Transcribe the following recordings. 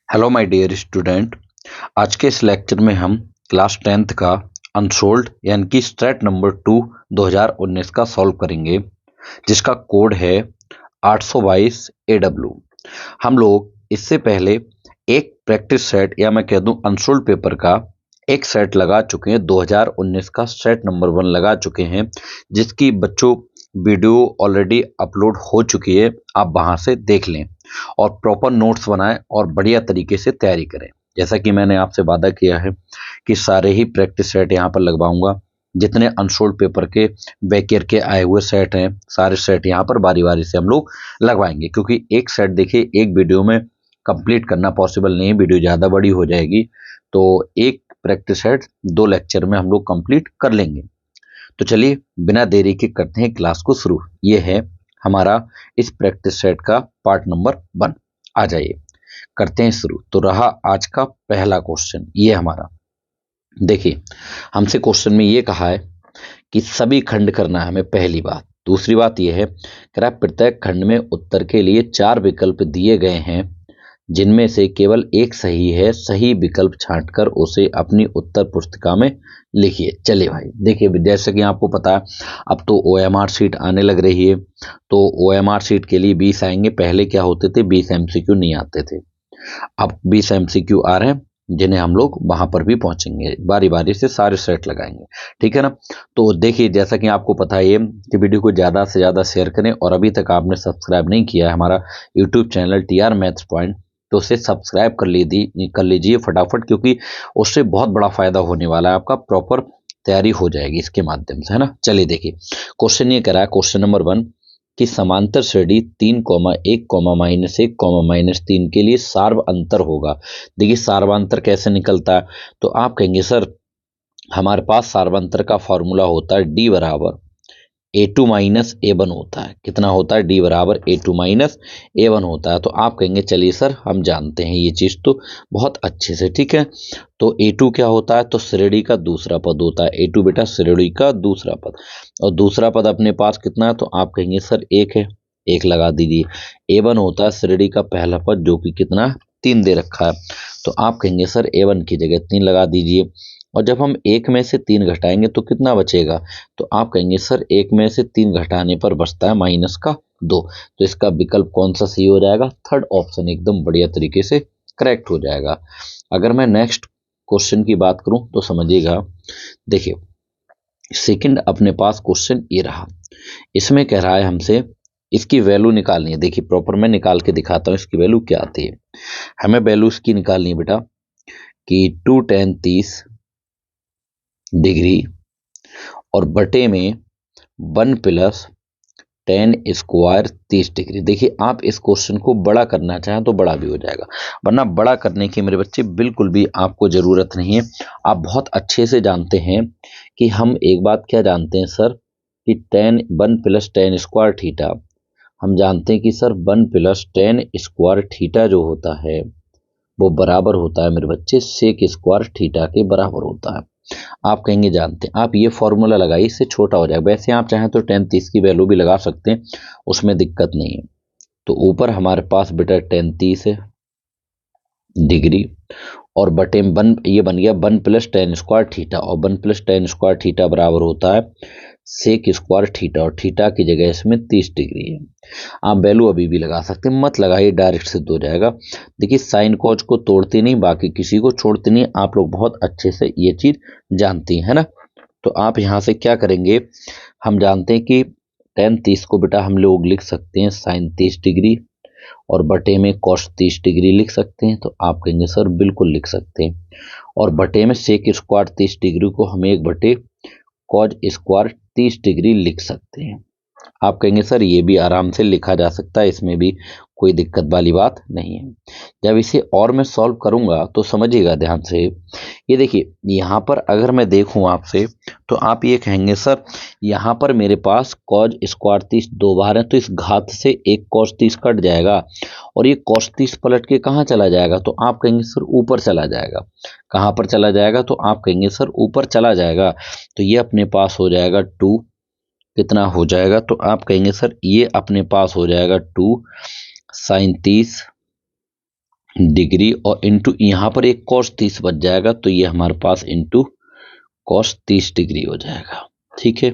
Hello my dear student. आज के इस लेक्चर में हम क्लास 10th का अनसोल्ड यानी कि स्ट्रेट नंबर 2 2019 का सॉल्व करेंगे, जिसका कोड है 822 AW। हम लोग इससे पहले एक प्रैक्टिस सेट या मैं कह दूं अनसोल्ड पेपर का एक सेट लगा चुके हैं। 2019 का सेट नंबर 1 लगा चुके हैं, जिसकी बच्चों वीडियो ऑलरेडी अपलोड हो चुकी है। आप वहां से देख लें और प्रॉपर नोट्स बनाएं और बढ़िया तरीके से तैयारी करें। जैसा कि मैंने आपसे वादा किया है कि सारे ही प्रैक्टिस सेट यहाँ पर लगवाऊंगा। जितने अनसोल्ड पेपर के बैक ईयर के आए हुए सेट हैं, सारे सेट यहाँ पर बारी बारी से हम लोग लगवाएंगे, क्योंकि एक सेट देखिए एक वीडियो में कंप्लीट करना पॉसिबल नहीं है, वीडियो ज़्यादा बड़ी हो जाएगी। तो एक प्रैक्टिस सेट 2 लेक्चर में हम लोग कंप्लीट कर लेंगे। तो चलिए बिना देरी के करते हैं क्लास को शुरू। ये है हमारा इस प्रैक्टिस सेट का पार्ट नंबर 1। आ जाइए करते हैं शुरू। तो रहा आज का पहला क्वेश्चन, ये हमारा देखिए, हमसे क्वेश्चन में ये कहा है कि सभी खंड करना है हमें, पहली बात। दूसरी बात यह है कि प्रत्येक खंड में उत्तर के लिए 4 विकल्प दिए गए हैं, जिनमें से केवल एक सही है। सही विकल्प छांटकर उसे अपनी उत्तर पुस्तिका में लिखिए। चलिए भाई देखिए, जैसे कि आपको पता है अब तो OMR शीट आने लग रही है। तो OMR शीट के लिए 20 आएंगे। पहले क्या होते थे, 20 MCQ नहीं आते थे। अब 20 MCQ आ रहे हैं, जिन्हें हम लोग वहां पर भी पहुंचेंगे, बारी बारी से सारे सेट लगाएंगे। ठीक है ना। तो देखिए, जैसा कि आपको पता है कि वीडियो को ज़्यादा से ज़्यादा शेयर करें, और अभी तक आपने सब्सक्राइब नहीं किया है हमारा YouTube channel TR maths point, तो उसे सब्सक्राइब कर लीजिए फटाफट, क्योंकि उससे बहुत बड़ा फायदा होने वाला है। आपका प्रॉपर तैयारी हो जाएगी इसके माध्यम से, है ना। चलिए देखिए, क्वेश्चन ये कह रहा है, क्वेश्चन नंबर 1 कि समांतर श्रेणी 3,1,-1,-3 के लिए सार्व अंतर होगा। देखिए सार्वांतर कैसे निकलता है, तो आप कहेंगे सर हमारे पास सार्वांतर का फॉर्मूला होता है D बराबर A2 माइनस A1 होता है। कितना होता है, D बराबर A2 माइनस A1 होता है। तो आप कहेंगे चलिए सर हम जानते हैं ये चीज़ तो बहुत अच्छे से। ठीक है, तो A2 क्या होता है, तो श्रेणी का दूसरा पद होता है। A2 बेटा श्रेणी का दूसरा पद, और दूसरा पद अपने पास कितना है, तो आप कहेंगे सर 1 है, 1 लगा दीजिए। A1 होता है श्रेणी का पहला पद, जो कि कितना 3 दे रखा है। तो आप कहेंगे सर A1 की जगह 3 लगा दीजिए। और जब हम 1 में से 3 घटाएंगे तो कितना बचेगा, तो आप कहेंगे सर 1 में से 3 घटाने पर बचता है माइनस का 2। तो इसका विकल्प कौन सा सही हो जाएगा, थर्ड ऑप्शन एकदम बढ़िया तरीके से करेक्ट हो जाएगा। अगर मैं नेक्स्ट क्वेश्चन की बात करूं तो समझिएगा। देखिए सेकंड अपने पास क्वेश्चन ये रहा, इसमें कह रहा है हमसे इसकी वैल्यू निकालनी है। देखिए प्रॉपर मैं निकाल के दिखाता हूँ इसकी वैल्यू क्या आती है। हमें वैल्यू इसकी निकालनी है बेटा कि 2 tan 30 डिग्री और बटे में 1 प्लस tan स्क्वायर 30 डिग्री। देखिए आप इस क्वेश्चन को बड़ा करना चाहें तो बड़ा भी हो जाएगा, वरना बड़ा करने की मेरे बच्चे बिल्कुल भी आपको ज़रूरत नहीं है। आप बहुत अच्छे से जानते हैं कि हम एक बात क्या जानते हैं सर, कि 1 प्लस tan स्क्वायर थीटा, हम जानते हैं कि sir 1 plus tan square theta जो होता है वो बराबर होता है मेरे बच्चे सेक स्क्वायर थीटा के बराबर होता है। आप कहेंगे जानते हैं, आप ये फॉर्मूला लगाइए, इससे छोटा हो जाएगा। वैसे आप चाहें तो 10 30 की वैल्यू भी लगा सकते हैं, उसमें दिक्कत नहीं है। तो ऊपर हमारे पास बेटा 10 30 है डिग्री, और बटे में 1, ये बन गया 1 प्लस tan स्क्वायर थीटा, और 1 प्लस tan स्क्वायर थीटा बराबर होता है सेक स्क्वायर थीटा, और थीटा की जगह इसमें 30 डिग्री है। आप वैल्यू अभी भी लगा सकते हैं, मत लगाइए, डायरेक्ट सिद्ध हो जाएगा। देखिए साइन कॉज को तोड़ते नहीं, बाकी किसी को छोड़ते नहीं, आप लोग बहुत अच्छे से ये चीज़ जानती है ना। तो आप यहाँ से क्या करेंगे, हम जानते हैं कि tan 30 को बेटा हम लोग लिख सकते हैं साइन 30 डिग्री, और बटे में cos 30 डिग्री लिख सकते हैं। तो आप कहेंगे सर बिल्कुल लिख सकते हैं, और बटे में सेक स्क्वायर 30 डिग्री को हम 1 बटे cos स्क्वायर 30 डिग्री लिख सकते हैं। आप कहेंगे सर ये भी आराम से लिखा जा सकता है, इसमें भी कोई दिक्कत वाली बात नहीं है। जब इसे और मैं सॉल्व करूंगा तो समझिएगा ध्यान से। ये देखिए यहाँ पर अगर मैं देखूं आपसे, तो आप ये कहेंगे सर यहाँ पर मेरे पास cos स्क्वायर 30 दो बार है, तो इस घात से एक cos 30 कट जाएगा, और ये cos 30 पलट के कहाँ चला जाएगा, तो आप कहेंगे सर ऊपर चला जाएगा। कहाँ पर चला जाएगा, तो आप कहेंगे सर ऊपर चला जाएगा। तो ये अपने पास हो जाएगा 2, कितना हो जाएगा, तो आप कहेंगे सर ये अपने पास हो जाएगा 2 साइन 30 डिग्री और इंटू यहाँ पर एक cos 30 बच जाएगा, तो ये हमारे पास इंटू cos 30 डिग्री हो जाएगा। ठीक है,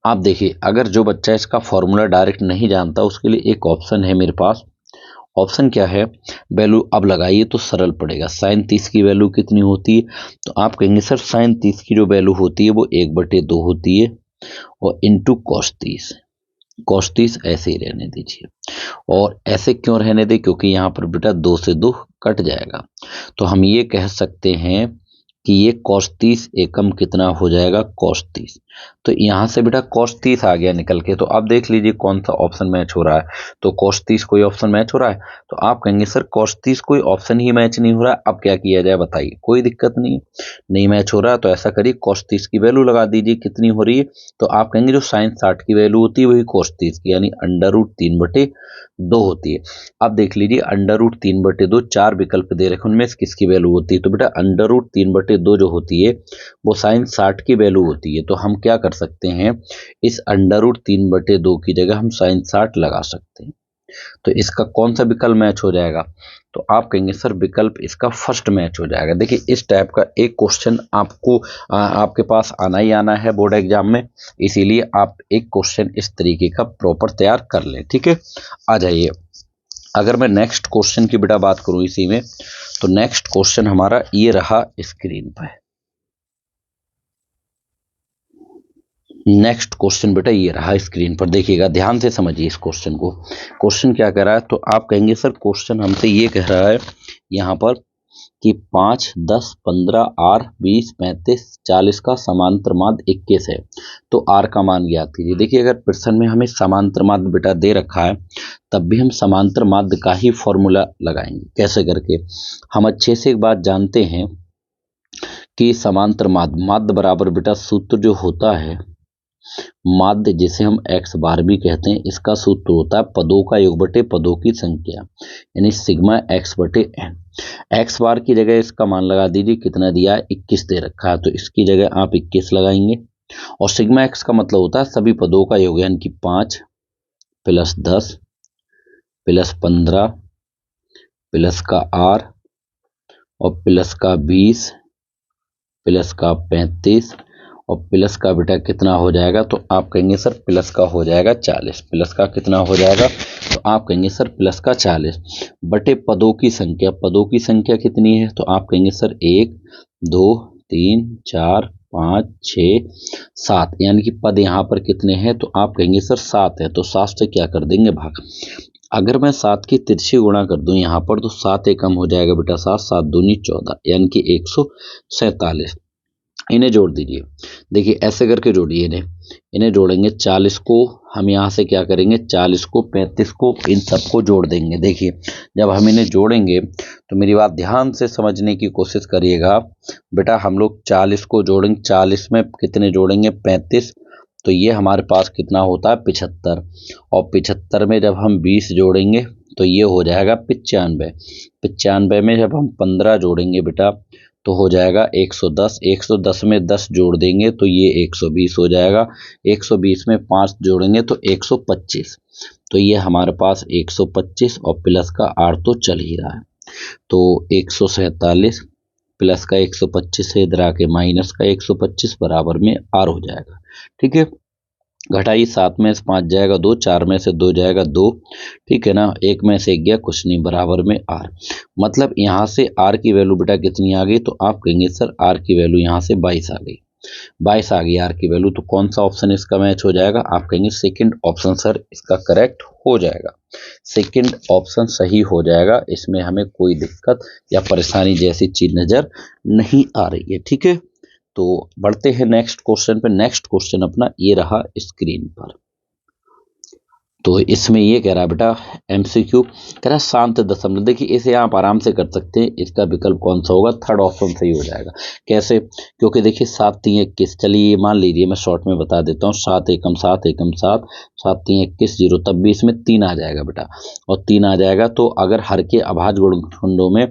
आप देखिए अगर जो बच्चा इसका फॉर्मूला डायरेक्ट नहीं जानता उसके लिए एक ऑप्शन है मेरे पास। ऑप्शन क्या है, वैल्यू अब लगाइए तो सरल पड़ेगा। साइन 30 की वैल्यू कितनी होती है, तो आप कहेंगे सर साइन 30 की जो वैल्यू होती है वो 1/2 होती है और इंटू cos 30। cos 30 ऐसे ही रहने दीजिए, और ऐसे क्यों रहने दें, क्योंकि यहाँ पर बेटा 2 से 2 कट जाएगा, तो हम ये कह सकते हैं कि ये cos 30 एकम कितना हो जाएगा, cos 30। तो यहाँ से बेटा cos 30 आ गया निकल के। तो अब देख लीजिए कौन सा ऑप्शन मैच हो रहा है, तो cos 30 कोई ऑप्शन मैच हो रहा है, तो आप कहेंगे सर cos 30 कोई ऑप्शन ही मैच नहीं हो रहा है, अब क्या किया जाए बताइए। कोई दिक्कत नहीं, नहीं मैच हो रहा तो ऐसा करिए cos 30 की वैल्यू लगा दीजिए, कितनी हो रही है, तो आप कहेंगे जो sin 60 की वैल्यू होती है वही cos 30 की, यानी √3/2 होती है। अब देख लीजिए √3/2 4 विकल्प दे रखे, उनमें से किसकी वैल्यू होती है, तो बेटा √3/2 जो होती है वो sin 60 की वैल्यू होती है। तो हम क्या कर सकते हैं, इस √3/2 की जगह हम sin 60 लगा सकते हैं। तो इसका कौन सा विकल्प मैच हो जाएगा, तो आप कहेंगे सर विकल्प इसका फर्स्ट मैच हो जाएगा। देखिए इस टाइप का एक क्वेश्चन आपको आपके पास आना ही आना है बोर्ड एग्जाम में, इसीलिए आप एक क्वेश्चन इस तरीके का प्रॉपर तैयार कर लें। ठीक है, आ जाइए अगर मैं नेक्स्ट क्वेश्चन की बेटा बात करूं इसी में, तो नेक्स्ट क्वेश्चन हमारा ये रहा स्क्रीन पर। नेक्स्ट क्वेश्चन बेटा ये रहा स्क्रीन पर, देखिएगा ध्यान से समझिए इस क्वेश्चन को। क्वेश्चन क्या कह रहा है, तो आप कहेंगे सर क्वेश्चन हमसे ये कह रहा है यहाँ पर कि 5, 10, 15, R, 20, 35, 40 का समांतर माध्य 21 है, तो R का मान ज्ञात कीजिए। देखिए अगर प्रश्न में हमें समांतर माध्य बेटा दे रखा है तब भी हम समांतर माध्य का ही फॉर्मूला लगाएंगे। कैसे करके, हम अच्छे से एक बात जानते हैं कि समांतर माध्य बराबर बेटा सूत्र जो होता है, माध्य जिसे हम x बार भी कहते हैं, इसका सूत्र होता है पदों का योग बटे पदों की संख्या, यानी सिग्मा x/n। x बार की जगह इसका मान लगा दीजिए, कितना दिया है 21 दे रखा है, तो इसकी जगह आप 21 लगाएंगे। और सिग्मा x का मतलब होता है सभी पदों का योग, यानी कि 5 + 10 + 15 प्लस का r और प्लस का 20 प्लस का 35 और प्लस का बेटा कितना हो जाएगा, तो आप कहेंगे सर प्लस का हो जाएगा 40। प्लस का कितना हो जाएगा, तो आप कहेंगे सर प्लस का 40 बटे पदों की संख्या। पदों की संख्या कितनी है, तो आप कहेंगे सर 1, 2, 3, 4, 5, 6, 7, यानी कि पद यहाँ पर कितने हैं, तो आप कहेंगे सर 7 है, तो 7 से क्या कर देंगे भाग। अगर मैं 7 की तिरछी गुणा कर दूं यहाँ पर, तो 7 एकम हो जाएगा बेटा 7, 7 दूनी 14, यानी कि 147। इन्हें जोड़ दीजिए, देखिए ऐसे करके जोड़िए इन्हें जोड़ेंगे। 40 को हम यहाँ से क्या करेंगे, 40 को 35 को इन सबको जोड़ देंगे। देखिए जब हम इन्हें जोड़ेंगे तो मेरी बात ध्यान से समझने की कोशिश करिएगा बेटा। हम लोग 40 को जोड़ेंगे, 40 में कितने जोड़ेंगे 35, तो ये हमारे पास कितना होता है 75, और 75 में जब हम 20 जोड़ेंगे तो ये हो जाएगा 95। 95 में जब हम 15 जोड़ेंगे बेटा तो हो जाएगा 110। 110 में 10 जोड़ देंगे तो ये 120 हो जाएगा। 120 में 5 जोड़ेंगे तो 125, तो ये हमारे पास 125 और प्लस का r तो चल ही रहा है, तो 147 प्लस का 125 से इधर आके माइनस का 125 बराबर में r हो जाएगा। ठीक है, घटाइए, 7 में से 5 जाएगा 2, 4 में से 2 जाएगा 2, ठीक है ना, 1 में से 1 गया कुछ नहीं, बराबर में r। मतलब यहाँ से r की वैल्यू बेटा कितनी आ गई, तो आप कहेंगे सर r की वैल्यू यहाँ से 22 आ गई। 22 आ गई r की वैल्यू, तो कौन सा ऑप्शन इसका मैच हो जाएगा, आप कहेंगे सेकंड ऑप्शन सर इसका करेक्ट हो जाएगा। सेकंड ऑप्शन सही हो जाएगा, इसमें हमें कोई दिक्कत या परेशानी जैसी चीज नजर नहीं आ रही है। ठीक है, तो बढ़ते हैं नेक्स्ट क्वेश्चन पे। नेक्स्ट क्वेश्चन अपना ये रहा स्क्रीन पर, तो इसमें ये कह रहा है बेटा एमसीक्यू कह रहा है शांत दशमलव। देखिए इसे आप आराम से कर सकते हैं, इसका विकल्प कौन सा होगा, थर्ड ऑप्शन सही हो जाएगा। कैसे, क्योंकि देखिए 7 3 21, चलिए मान लीजिए मैं शॉर्ट में बता देता हूँ, 7 एकम 7 एकम 7, 7 3 21 0, तब भी इसमें 3 आ जाएगा बेटा, और 3 आ जाएगा। तो अगर हर के अभाज्य गुणनखंडों में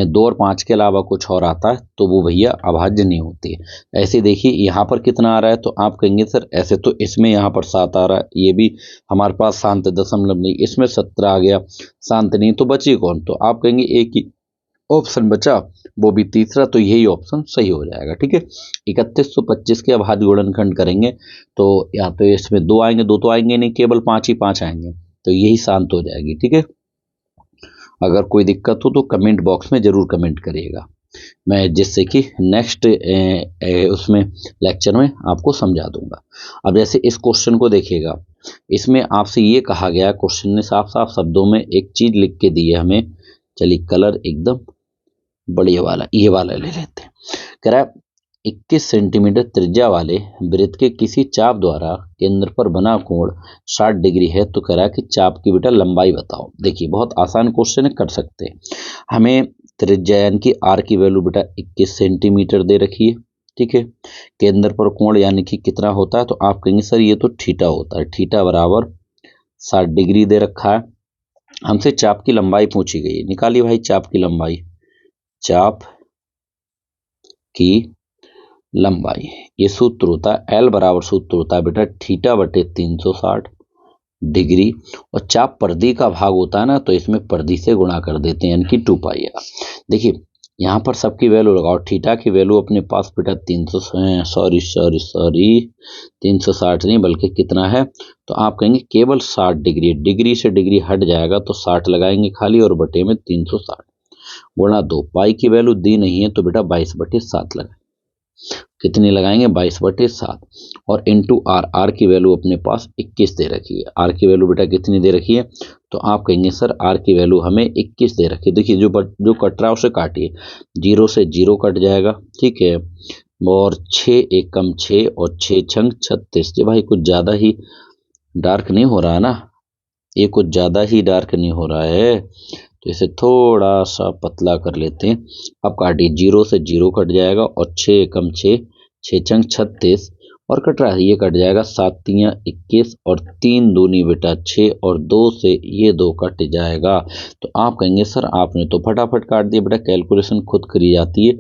2 और 5 के अलावा कुछ और आता है तो वो भैया अभाज्य नहीं होती है। ऐसे देखिए यहाँ पर कितना आ रहा है, तो आप कहेंगे सर ऐसे तो इसमें यहाँ पर 7 आ रहा है, ये भी हमारे पास शांत दशमलव नहीं, इसमें 17 आ गया, शांत नहीं, तो बची कौन, तो आप कहेंगे एक ही ऑप्शन बचा, वो भी तीसरा, तो यही ऑप्शन सही हो जाएगा। ठीक है, 3125 के अभाज्य गुणनखंड करेंगे तो या तो इसमें 2 आएंगे, 2 तो आएंगे नहीं, केवल 5 ही 5 आएंगे, तो यही शांत हो जाएगी। ठीक है, अगर कोई दिक्कत हो तो कमेंट बॉक्स में जरूर कमेंट करिएगा, मैं जिससे कि नेक्स्ट उसमें लेक्चर में आपको समझा दूंगा। अब जैसे इस क्वेश्चन को देखिएगा, इसमें आपसे ये कहा गया, क्वेश्चन ने साफ साफ शब्दों में एक चीज लिख के दी है हमें। चलिए कलर एकदम बढ़िया वाला, ये वाला ले लेते हैं। कह रहा है 21 सेंटीमीटर त्रिज्या वाले वृत्त के किसी चाप द्वारा केंद्र पर बना कोण 60 डिग्री है, तो कह रहा है कि चाप की बेटा लंबाई बताओ। देखिए बहुत आसान क्वेश्चन है, कर सकते हैं। हमें त्रिज्या यानी कि आर की वैल्यू बेटा 21 सेंटीमीटर दे रखी है। ठीक है, केंद्र पर कोण यानी कि कितना होता है, तो आप कहेंगे सर ये तो थीटा होता है, थीटा बराबर 60 डिग्री दे रखा है। हमसे चाप की लंबाई पूछी गई है, निकालिए भाई चाप की लंबाई। चाप की लंबाई, ये सूत्र होता है एल बराबर, सूत्र होता है बेटा थीटा बटे 360 डिग्री, और चाप परिधि का भाग होता है ना, तो इसमें परिधि से गुणा कर देते हैं यानी कि 2 पाई आर। देखिए यहाँ पर सबकी वैल्यू लगाओ, थीटा की वैल्यू अपने पास बेटा 360 नहीं बल्कि कितना है, तो आप कहेंगे केवल 60 डिग्री, डिग्री से डिग्री हट जाएगा तो 60 लगाएंगे खाली, और बटे में 360 गुणा 2, पाई की वैल्यू दी नहीं है तो बेटा 22/7 लगाए, कितनी लगाएंगे 22/7, और इंटू आर, आर की वैल्यू अपने पास 21 दे रखी है। आर की वैल्यू बेटा कितनी दे रखी है, तो आप कहेंगे सर आर की वैल्यू हमें 21 दे रखी है। देखिए जो कट रहा है उसे काटिए, 0 से 0 कट जाएगा। ठीक है, और 6 एकम 6 और 6 छंग 36। ये भाई कुछ ज़्यादा ही डार्क नहीं हो रहा है ना, ये कुछ ज़्यादा ही डार्क नहीं हो रहा है, तो इसे थोड़ा सा पतला कर लेते हैं। अब काटिए, 0 से 0 कट जाएगा, और 6 एकम 6, 6 छंग 36, और कट रहा है ये कट जाएगा, 7 तियां 21, और 3 दूनी बेटा 6, और 2 से ये 2 कट जाएगा। तो आप कहेंगे सर आपने तो फटाफट काट दिया, बेटा कैलकुलेशन खुद करी जाती है,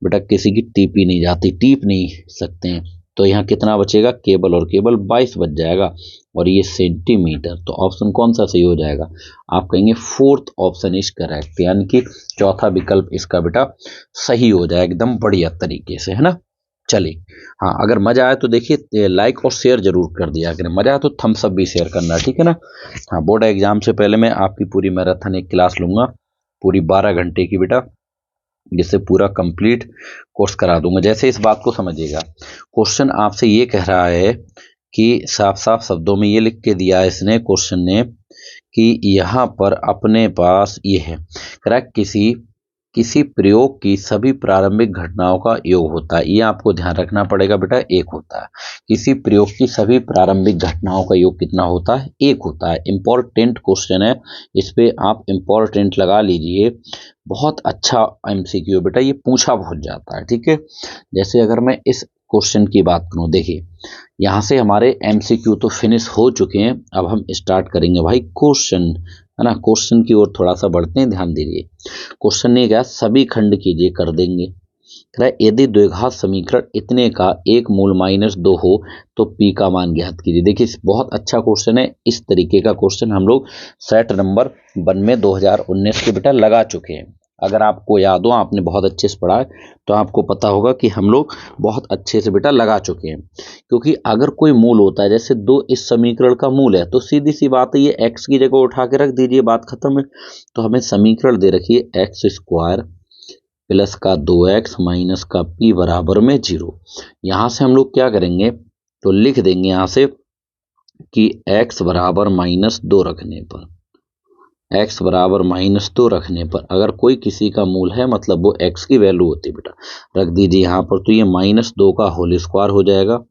बेटा किसी की टीपी नहीं जाती, टीप नहीं सकते हैं। तो यहाँ कितना बचेगा, केवल और केवल 22 बच जाएगा, और ये सेंटीमीटर। तो ऑप्शन कौन सा सही हो जाएगा, आप कहेंगे फोर्थ ऑप्शन इज करेक्ट, यानी कि चौथा विकल्प इसका बेटा सही हो जाएगा एकदम बढ़िया तरीके से, है ना। चलिए हाँ, अगर मजा आए तो देखिए लाइक और शेयर जरूर कर दिया करें, मजा आए तो थम्स अप भी शेयर करना, ठीक है ना। हाँ, बोर्ड एग्जाम से पहले मैं आपकी पूरी मैराथन एक क्लास लूंगा, पूरी 12 घंटे की बेटा, जिससे पूरा कंप्लीट कोर्स करा दूंगा। जैसे इस बात को समझिएगा, क्वेश्चन आपसे ये कह रहा है कि साफ साफ शब्दों में ये लिख के दिया है इसने, क्वेश्चन ने, कि यहाँ पर अपने पास ये है, कह रहा है किसी प्रयोग की सभी प्रारंभिक घटनाओं का योग होता है। ये आपको ध्यान रखना पड़ेगा बेटा, एक होता है। किसी प्रयोग की सभी प्रारंभिक घटनाओं का योग कितना होता है, एक होता है। इंपॉर्टेंट क्वेश्चन है, इस पे आप इंपॉर्टेंट लगा लीजिए, बहुत अच्छा एमसीक्यू बेटा, ये पूछा बहुत जाता है। ठीक है, जैसे अगर मैं इस क्वेश्चन की बात करूं, देखिए यहाँ से हमारे एमसीक्यू तो फिनिश हो चुके हैं, अब हम स्टार्ट करेंगे भाई क्वेश्चन, है ना। क्वेश्चन की ओर थोड़ा सा बढ़ते हैं, ध्यान दीजिए। क्वेश्चन ने क्या, सभी खंड कीजिए, कर देंगे। यदि द्विघात समीकरण इतने का एक मूल -2 हो तो पी का मान ज्ञात कीजिए। देखिए बहुत अच्छा क्वेश्चन है, इस तरीके का क्वेश्चन हम लोग सेट नंबर 1 में 2019 के बेटा लगा चुके हैं। अगर आपको याद हो, आपने बहुत अच्छे से पढ़ा है, तो आपको पता होगा कि हम लोग बहुत अच्छे से बेटा लगा चुके हैं। क्योंकि अगर कोई मूल होता है, जैसे 2 इस समीकरण का मूल है, तो सीधी सी बात है, ये x की जगह उठा के रख दीजिए, बात खत्म है। तो हमें समीकरण दे रखी है x² प्लस का 2x माइनस का p बराबर में 0। यहाँ से हम लोग क्या करेंगे, तो लिख देंगे यहाँ से कि x बराबर -2 रखने पर, x बराबर -2 रखने पर अगर कोई किसी का मूल है, मतलब वो x की वैल्यू होती है बेटा, रख दीजिए यहाँ पर, तो ये -2 का होल स्क्वायर हो जाएगा,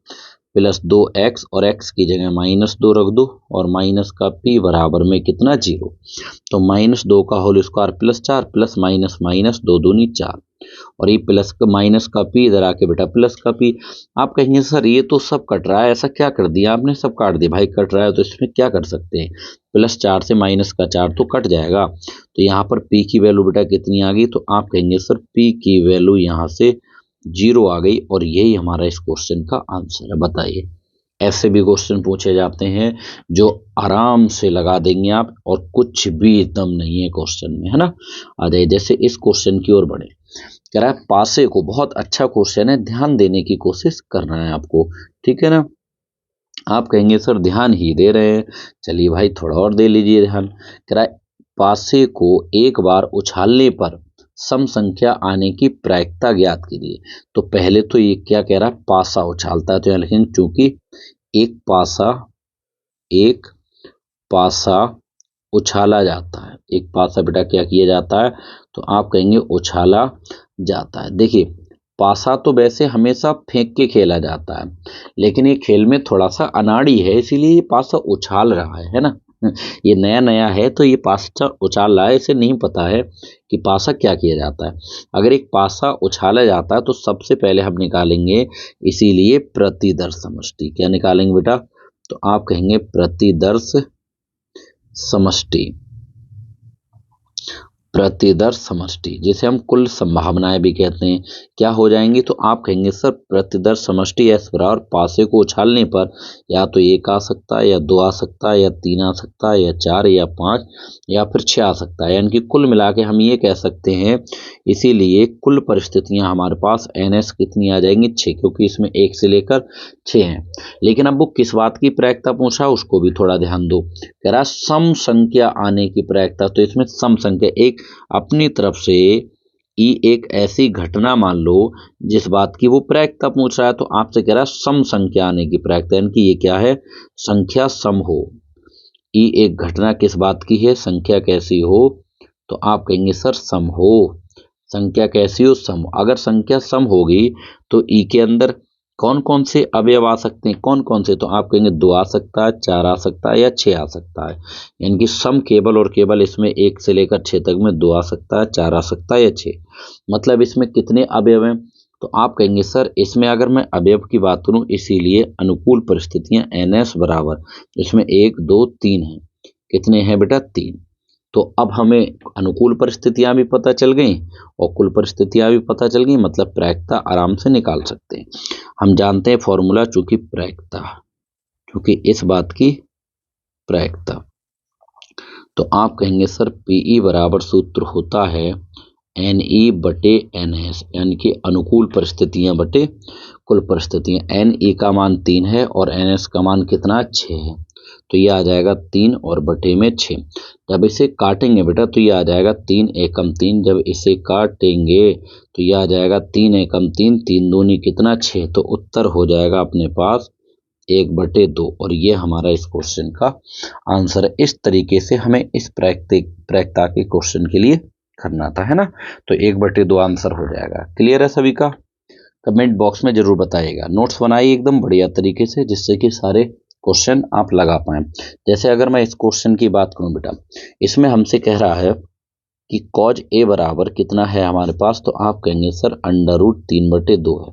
प्लस 2x, और x की जगह -2 रख दो, और माइनस का p बराबर में कितना 0। तो -2 का whole square +4 plus minus minus 2 दूनी 4, और ये प्लस का माइनस का पी, इधर आके बेटा प्लस का पी। आप कहेंगे सर ये तो सब कट रहा है, ऐसा क्या कर दिया आपने, सब काट दिया। भाई कट रहा है तो इसमें क्या कर सकते हैं, +4 से -4 तो कट जाएगा। तो यहाँ पर पी की वैल्यू बेटा कितनी आ गई, तो आप कहेंगे सर पी की वैल्यू यहाँ से 0 आ गई, और यही हमारा इस क्वेश्चन का आंसर है। बताइए, ऐसे भी क्वेश्चन पूछे जाते हैं जो आराम से लगा देंगे आप, और कुछ भी दम नहीं है क्वेश्चन में, है ना। आ जाइए, जैसे इस क्वेश्चन की ओर बढ़े। कह रहा है पासे को, बहुत अच्छा क्वेश्चन है, ध्यान देने की कोशिश करना है आपको, ठीक है ना। आप कहेंगे सर ध्यान ही दे रहे हैं, चलिए भाई थोड़ा और दे लीजिए ध्यान। कह रहा है पासे को एक बार उछालने पर सम संख्या आने की प्रायिकता ज्ञात कीजिए। तो पहले तो ये क्या कह रहा है, पासा उछालता है, तो यहाँ लिखेंगे चूंकि एक पासा उछाला जाता है, एक पासा बेटा क्या किया जाता है, तो आप कहेंगे उछाला जाता है। देखिए पासा तो वैसे हमेशा फेंक के खेला जाता है, लेकिन ये खेल में थोड़ा सा अनाड़ी है, इसीलिए ये पासा उछाल रहा है ना। ये नया नया है तो ये पासा उछाल रहा है, इसे नहीं पता है कि पासा क्या किया जाता है। अगर एक पासा उछाला जाता है तो सबसे पहले हम निकालेंगे, इसीलिए प्रतिदर्श समष्टि। क्या निकालेंगे बेटा, तो आप कहेंगे प्रतिदर्श समष्टि, प्रतिदर्श समष्टि, जिसे हम कुल संभावनाएं भी कहते हैं, क्या हो जाएंगी, तो आप कहेंगे सर प्रतिदर्श समष्टि S बराबर पासे को उछालने पर या तो 1 आ सकता है, या 2 आ सकता है, या 3 आ सकता है, या 4, या 5, या फिर 6 आ सकता है। यानी कि कुल मिला के हम ये कह सकते हैं, इसीलिए कुल परिस्थितियां हमारे पास NS कितनी आ जाएंगी, 6, क्योंकि इसमें 1 से लेकर 6 हैं। लेकिन अब वो किस बात की प्रायिकता पूछा, उसको भी थोड़ा ध्यान दो। कह रहा सम संख्या आने की प्रायिकता, तो इसमें सम संख्या एक अपनी तरफ से ई एक ऐसी घटना मान लो जिस बात की वो प्रायिकता पूछ रहा है, तो आपसे कह रहा है सम संख्या आने की प्रायिकता, यानी कि ये क्या है, संख्या सम हो। ई एक घटना किस बात की है, संख्या कैसी हो, तो आप कहेंगे सर सम हो। संख्या कैसी हो, सम। अगर संख्या सम होगी तो ई के अंदर कौन कौन से अवयव आ सकते हैं, कौन कौन से, तो आप कहेंगे 2 आ सकता है, 4 आ सकता है, या 6 आ सकता है। यानी कि सम केवल और केवल इसमें 1 से लेकर 6 तक में 2 आ सकता है, 4 आ सकता है, या 6। मतलब इसमें कितने अवयव हैं, तो आप कहेंगे सर इसमें अगर मैं अवयव की बात करूं, इसीलिए अनुकूल परिस्थितियां NS बराबर, इसमें 1 2 3 है, कितने हैं बेटा, 3। तो अब हमें अनुकूल परिस्थितियां भी पता चल गई और कुल परिस्थितियां भी पता चल गई, मतलब प्रायिकता आराम से निकाल सकते हैं। हम जानते हैं फॉर्मूला, चूंकि प्रायिकता, चूंकि इस बात की प्रायिकता, तो आप कहेंगे सर पीई बराबर सूत्र होता है NE बटे NS, यानी कि अनुकूल परिस्थितियां बटे कुल परिस्थितियां। NE का मान 3 है और NS का मान कितना, 6 है, तो ये आ जाएगा 3 और बटे में 6। जब इसे काटेंगे बेटा तो ये आ जाएगा 3 एकम 3, जब इसे काटेंगे तो ये आ जाएगा 3 एकम 3, 3 दूनी कितना, 6। तो उत्तर हो जाएगा अपने पास 1/2, और ये हमारा इस क्वेश्चन का आंसर है। इस तरीके से हमें इस प्रायिकता के क्वेश्चन के लिए करना था, है ना। तो 1/2 आंसर हो जाएगा। क्लियर है सभी का, कमेंट बॉक्स में जरूर बताइएगा। नोट्स बनाइए एकदम बढ़िया तरीके से, जिससे कि सारे क्वेश्चन आप लगा पाएं। जैसे अगर मैं इस क्वेश्चन की बात करूं बेटा, इसमें हमसे कह रहा है कि cos A बराबर कितना है हमारे पास, तो आप कहेंगे सर √3/2 है।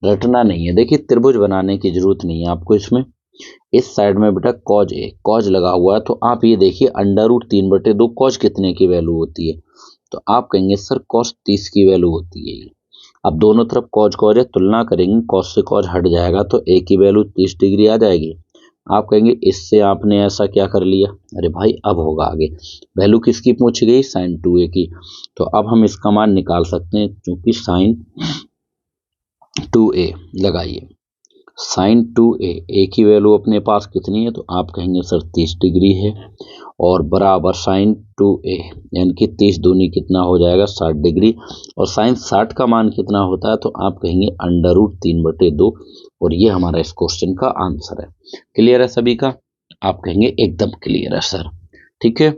रटना नहीं है, देखिए त्रिभुज बनाने की जरूरत नहीं है आपको। इसमें इस साइड में बेटा cos A, cos लगा हुआ है, तो आप ये देखिए √3/2 cos कितने की वैल्यू होती है, तो आप कहेंगे सर cos 30 की वैल्यू होती है ये। अब दोनों तरफ cos है, तुलना करेंगे, cos से cos हट जाएगा तो A की वैल्यू 30 डिग्री आ जाएगी। आप कहेंगे इससे आपने ऐसा क्या कर लिया, अरे भाई अब होगा आगे, वैल्यू किसकी पूछी गई, sin 2A की। तो अब हम इसका मान निकाल सकते हैं, क्योंकि sin 2A लगाइए, sin 2A, A की वैल्यू अपने पास कितनी है, तो आप कहेंगे सर 30 डिग्री है, और बराबर sin 2A, यानी कि 30 दूनी कितना हो जाएगा, 60 डिग्री, और sin 60 का मान कितना होता है, तो आप कहेंगे √3/2, और ये हमारा इस क्वेश्चन का आंसर है। क्लियर है सभी का, आप कहेंगे एकदम क्लियर है सर, ठीक है।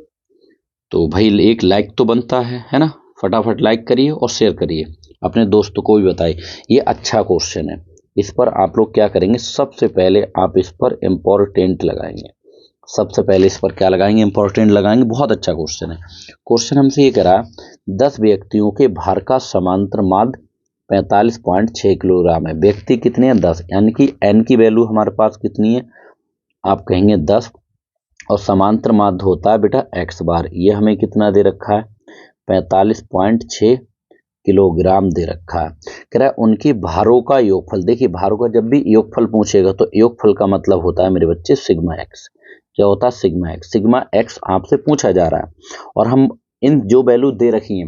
तो भाई एक लाइक तो बनता है ना, फटाफट लाइक करिए और शेयर करिए, अपने दोस्तों को भी बताइए। ये अच्छा क्वेश्चन है, इस पर आप लोग क्या करेंगे, सबसे पहले आप इस पर इम्पोर्टेंट लगाएंगे। सबसे पहले इस पर क्या लगाएंगे, इंपॉर्टेंट लगाएंगे। बहुत अच्छा क्वेश्चन है। क्वेश्चन हमसे ये करा 10 व्यक्तियों के भार का समांतर माध्य 45.6 किलोग्राम है। व्यक्ति कितने हैं? 10, यानी कि n की वैल्यू हमारे पास कितनी है? आप कहेंगे 10, और समांतर माध्य होता है बेटा x बार। ये हमें कितना दे रखा है? 45.6 किलोग्राम दे रखा है। कह रहा है उनके भारों का योगफल। देखिए भारों का जब भी योगफल पूछेगा तो योगफल का मतलब होता है मेरे बच्चे सिग्मा एक्स। क्या होता है? Sigma x. सिग्मा एक्स आपसे पूछा जा रहा है, और हम इन जो वैल्यू दे रखी है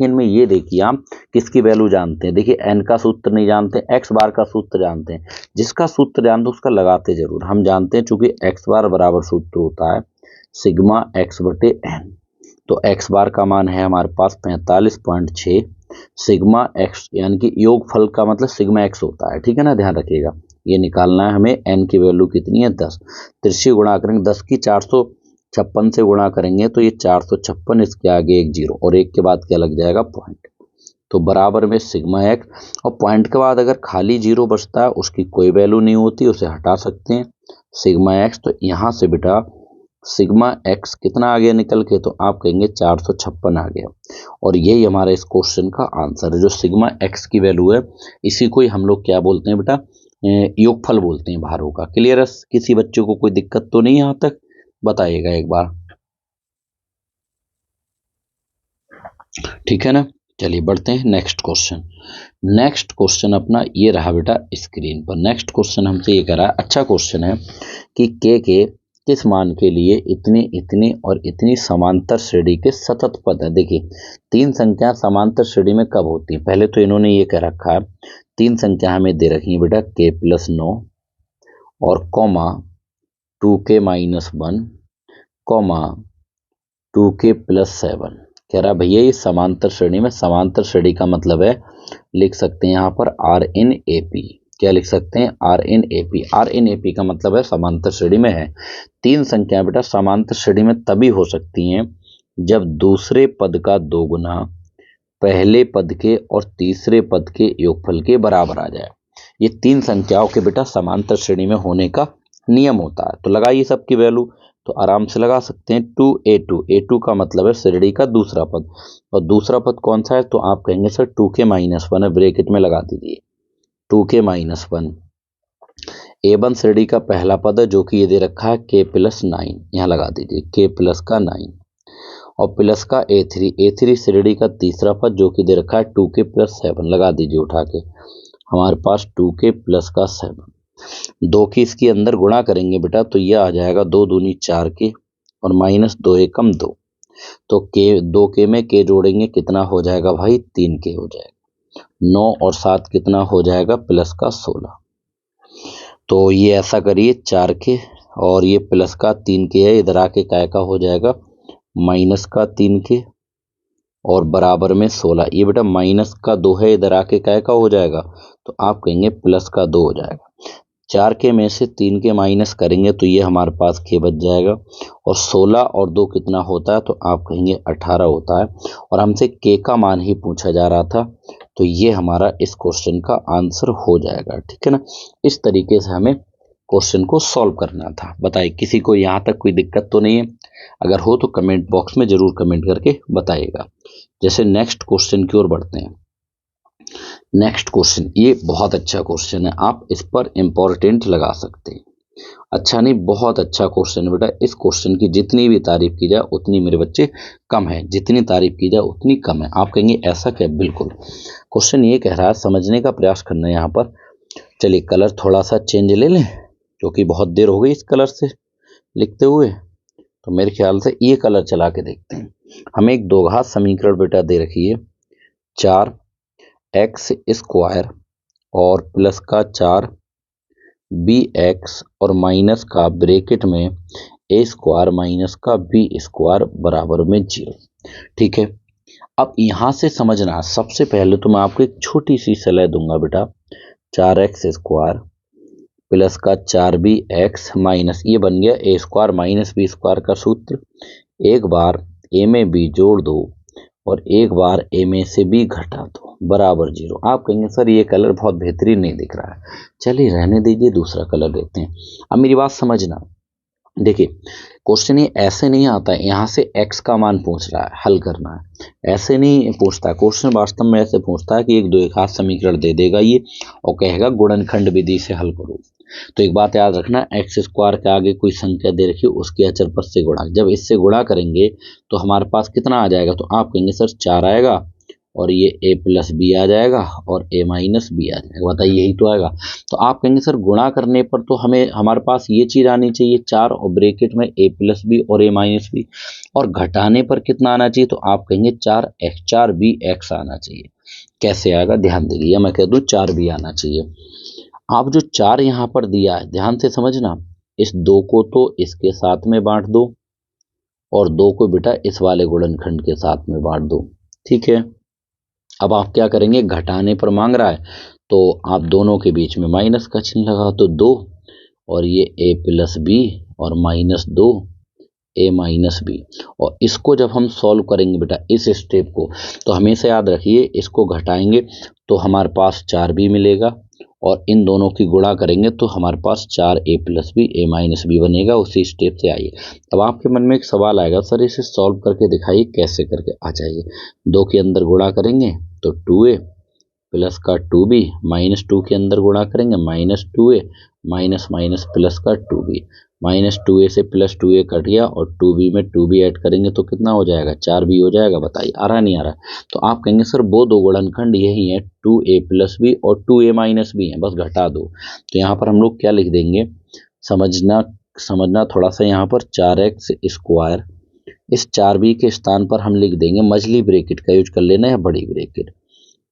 इनमें ये देखिए आप किसकी वैल्यू जानते हैं। देखिए एन का सूत्र नहीं जानते, एक्स बार का सूत्र जानते हैं। जिसका सूत्र जानते उसका लगाते जरूर। हम जानते हैं चूंकि एक्स बार बराबर सूत्र होता है सिग्मा एक्स बटे एन। तो एक्स बार का मान है हमारे पास 45.6, सिग्मा एक्स यानी कि योगफल का मतलब सिग्मा एक्स होता है। ठीक है ना, ध्यान रखिएगा। ये निकालना है हमें। एन की वैल्यू कितनी है? 10। तिरछी गुणा करेंगे, 10 की 456 से गुणा करेंगे तो ये 456, इसके आगे एक जीरो और एक के बाद क्या लग जाएगा? पॉइंट। तो बराबर में सिग्मा एक्स, और पॉइंट के बाद अगर खाली जीरो बचता है उसकी कोई वैल्यू नहीं होती, उसे हटा सकते हैं सिग्मा एक्स। तो यहाँ से बेटा सिग्मा एक्स कितना आ गया निकल के? तो आप कहेंगे 456 आ गया। और यही हमारा इस क्वेश्चन का आंसर है। जो सिग्मा एक्स की वैल्यू है इसी को ही हम लोग क्या बोलते हैं बेटा? योगफल बोलते हैं भारों का। क्लियर है? किसी बच्चे को कोई दिक्कत तो नहीं यहाँ तक? बताइएगा एक बार। ठीक है ना, चलिए बढ़ते हैं नेक्स्ट क्वेश्चन। नेक्स्ट क्वेश्चन अपना ये रहा बेटा स्क्रीन पर। नेक्स्ट क्वेश्चन हमसे ये कह रहा है, अच्छा क्वेश्चन है कि के किस मान के लिए इतने इतने और इतनी समांतर श्रेणी के सतत पद है। देखिए 3 संख्या समांतर श्रेणी में कब होती है? पहले तो इन्होंने ये कह रखा है 3 संख्या हमें दे रखी है बेटा k+9 और कॉमा 2k-1 कॉमा 2k+7। कह रहा भैया ये समांतर श्रेणी में, समांतर श्रेणी का मतलब है लिख सकते हैं यहाँ पर RNAP। क्या लिख सकते हैं? RNAP। RNAP का मतलब है समांतर श्रेणी में है। 3 संख्या बेटा समांतर श्रेणी में तभी हो सकती हैं जब दूसरे पद का दोगुना पहले पद के और तीसरे पद के योगफल के बराबर आ जाए। ये 3 संख्याओं के बेटा समांतर श्रेणी में होने का नियम होता है। तो लगाइए सबकी वैल्यू, तो आराम से लगा सकते हैं। 2a2, a2 का मतलब है श्रेणी का दूसरा पद, और दूसरा पद कौन सा है? तो आप कहेंगे सर 2k-1 है, ब्रैकेट में लगा दीजिए 2k-1। a1 श्रेणी का पहला पद है जो कि ये दे रखा है k+9, यहाँ लगा दीजिए k+9, और प्लस का a3 श्रेणी का तीसरा पद जो कि दे रखा है 2k+7, लगा दीजिए उठा के। हमारे पास 2k+7, 2 की इसके अंदर गुणा करेंगे बेटा तो ये आ जाएगा 2 दूनी 4 के और -2 एकम 2। तो के 2k में k जोड़ेंगे कितना हो जाएगा भाई? 3k हो जाएगा। 9 और 7 कितना हो जाएगा? प्लस का 16। तो ये ऐसा करिए 4k और ये प्लस का 3k है, इधर आके काय का हो जाएगा? माइनस का 3k और बराबर में 16। ये बेटा माइनस का 2 है, इधर आके काय का हो जाएगा? तो आप कहेंगे प्लस का 2 हो जाएगा। 4k में से 3k माइनस करेंगे तो ये हमारे पास k बच जाएगा, और 16 और 2 कितना होता है? तो आप कहेंगे 18 होता है, और हमसे k का मान ही पूछा जा रहा था। तो ये हमारा इस क्वेश्चन का आंसर हो जाएगा। ठीक है ना, इस तरीके से हमें क्वेश्चन को सॉल्व करना था। बताइए किसी को यहाँ तक कोई दिक्कत तो नहीं है? अगर हो तो कमेंट बॉक्स में जरूर कमेंट करके बताइएगा। जैसे नेक्स्ट क्वेश्चन की ओर बढ़ते हैं। नेक्स्ट क्वेश्चन ये बहुत अच्छा क्वेश्चन है, आप इस पर इम्पोर्टेंट लगा सकते हैं। अच्छा नहीं, बहुत अच्छा क्वेश्चन है बेटा। इस क्वेश्चन की जितनी भी तारीफ की जाए उतनी मेरे बच्चे कम है, जितनी तारीफ की जाए उतनी कम है। आप कहेंगे ऐसा क्या? बिल्कुल, क्वेश्चन ये कह रहा है, समझने का प्रयास करना है यहाँ पर। चलिए कलर थोड़ा सा चेंज ले लें क्योंकि बहुत देर हो गई इस कलर से लिखते हुए, तो मेरे ख्याल से ये कलर चला के देखते हैं। हमें एक द्विघात समीकरण बेटा दे रखी है 4x² और प्लस का 4bx और माइनस का ब्रैकेट में a² माइनस का b² बराबर में 0। ठीक है, अब यहाँ से समझना, सबसे पहले तो मैं आपको एक छोटी सी सलाह दूंगा बेटा। 4x² प्लस का 4bx माइनस, ये बन गया a² माइनस b² का सूत्र। एक बार a में b जोड़ दो और एक बार a में से b घटा दो बराबर 0। आप कहेंगे सर ये कलर बहुत बेहतरीन नहीं दिख रहा है, चलिए रहने दीजिए, दूसरा कलर लेते हैं। अब मेरी बात समझना, देखिए क्वेश्चन ये ऐसे नहीं आता है, यहाँ से x का मान पूछ रहा है, हल करना है, ऐसे नहीं पूछता। क्वेश्चन वास्तव में ऐसे पूछता है कि एक द्विघात समीकरण दे देगा ये और कहेगा गुणनखंड विधि से हल करो। तो एक बात याद रखना, एक्स स्क्वायर के आगे कोई संख्या दे रखी उसकी अचर पद से गुणा, जब इससे गुणा करेंगे तो हमारे पास कितना आ जाएगा, तो आप कहेंगे सर 4 आएगा और ये a प्लस बी आ जाएगा और a माइनस बी आ जाएगा। बताइए यही तो आएगा। तो आप कहेंगे सर गुणा करने पर तो हमें हमारे पास ये चीज आनी चाहिए 4 और ब्रैकेट में a प्लस बी और a माइनस बी, और घटाने पर कितना आना चाहिए, तो आप कहेंगे 4b आना चाहिए। कैसे आएगा ध्यान दीजिए, मैं कह दूं 4b आना चाहिए। आप जो 4 यहाँ पर दिया है ध्यान से समझना, इस 2 को तो इसके साथ में बांट दो और 2 को बेटा इस वाले गुणनखंड के साथ में बांट दो। ठीक है, अब आप क्या करेंगे, घटाने पर मांग रहा है तो आप दोनों के बीच में माइनस का चिन्ह लगा, तो 2 और ये a प्लस बी और माइनस 2 a माइनस बी। और इसको जब हम सॉल्व करेंगे बेटा इस स्टेप को, तो हमेशा याद रखिए इसको घटाएंगे तो हमारे पास 4b मिलेगा और इन दोनों की गुणा करेंगे तो हमारे पास 4a plus B a minus B बनेगा। उसी स्टेप से आइए। अब आपके मन में एक सवाल आएगा, सर इसे सॉल्व करके दिखाइए, कैसे करके। आ जाइए, 2 के अंदर गुणा करेंगे तो 2a प्लस का 2b, माइनस 2 के अंदर गुणा करेंगे minus 2a, minus minus plus का 2b, माइनस 2a से प्लस 2a कट गया और 2b में 2b ऐड करेंगे तो कितना हो जाएगा, 4b हो जाएगा। बताइए आ रहा नहीं आ रहा। तो आप कहेंगे सर वो दो गुणनखंड यही है 2a प्लस बी और 2a माइनस बी है, बस घटा दो। तो यहाँ पर हम लोग क्या लिख देंगे, समझना थोड़ा सा, यहाँ पर 4x स्क्वायर, इस 4b के स्थान पर हम लिख देंगे मझली ब्रैकेट का यूज कर लेना है, बड़ी ब्रैकेट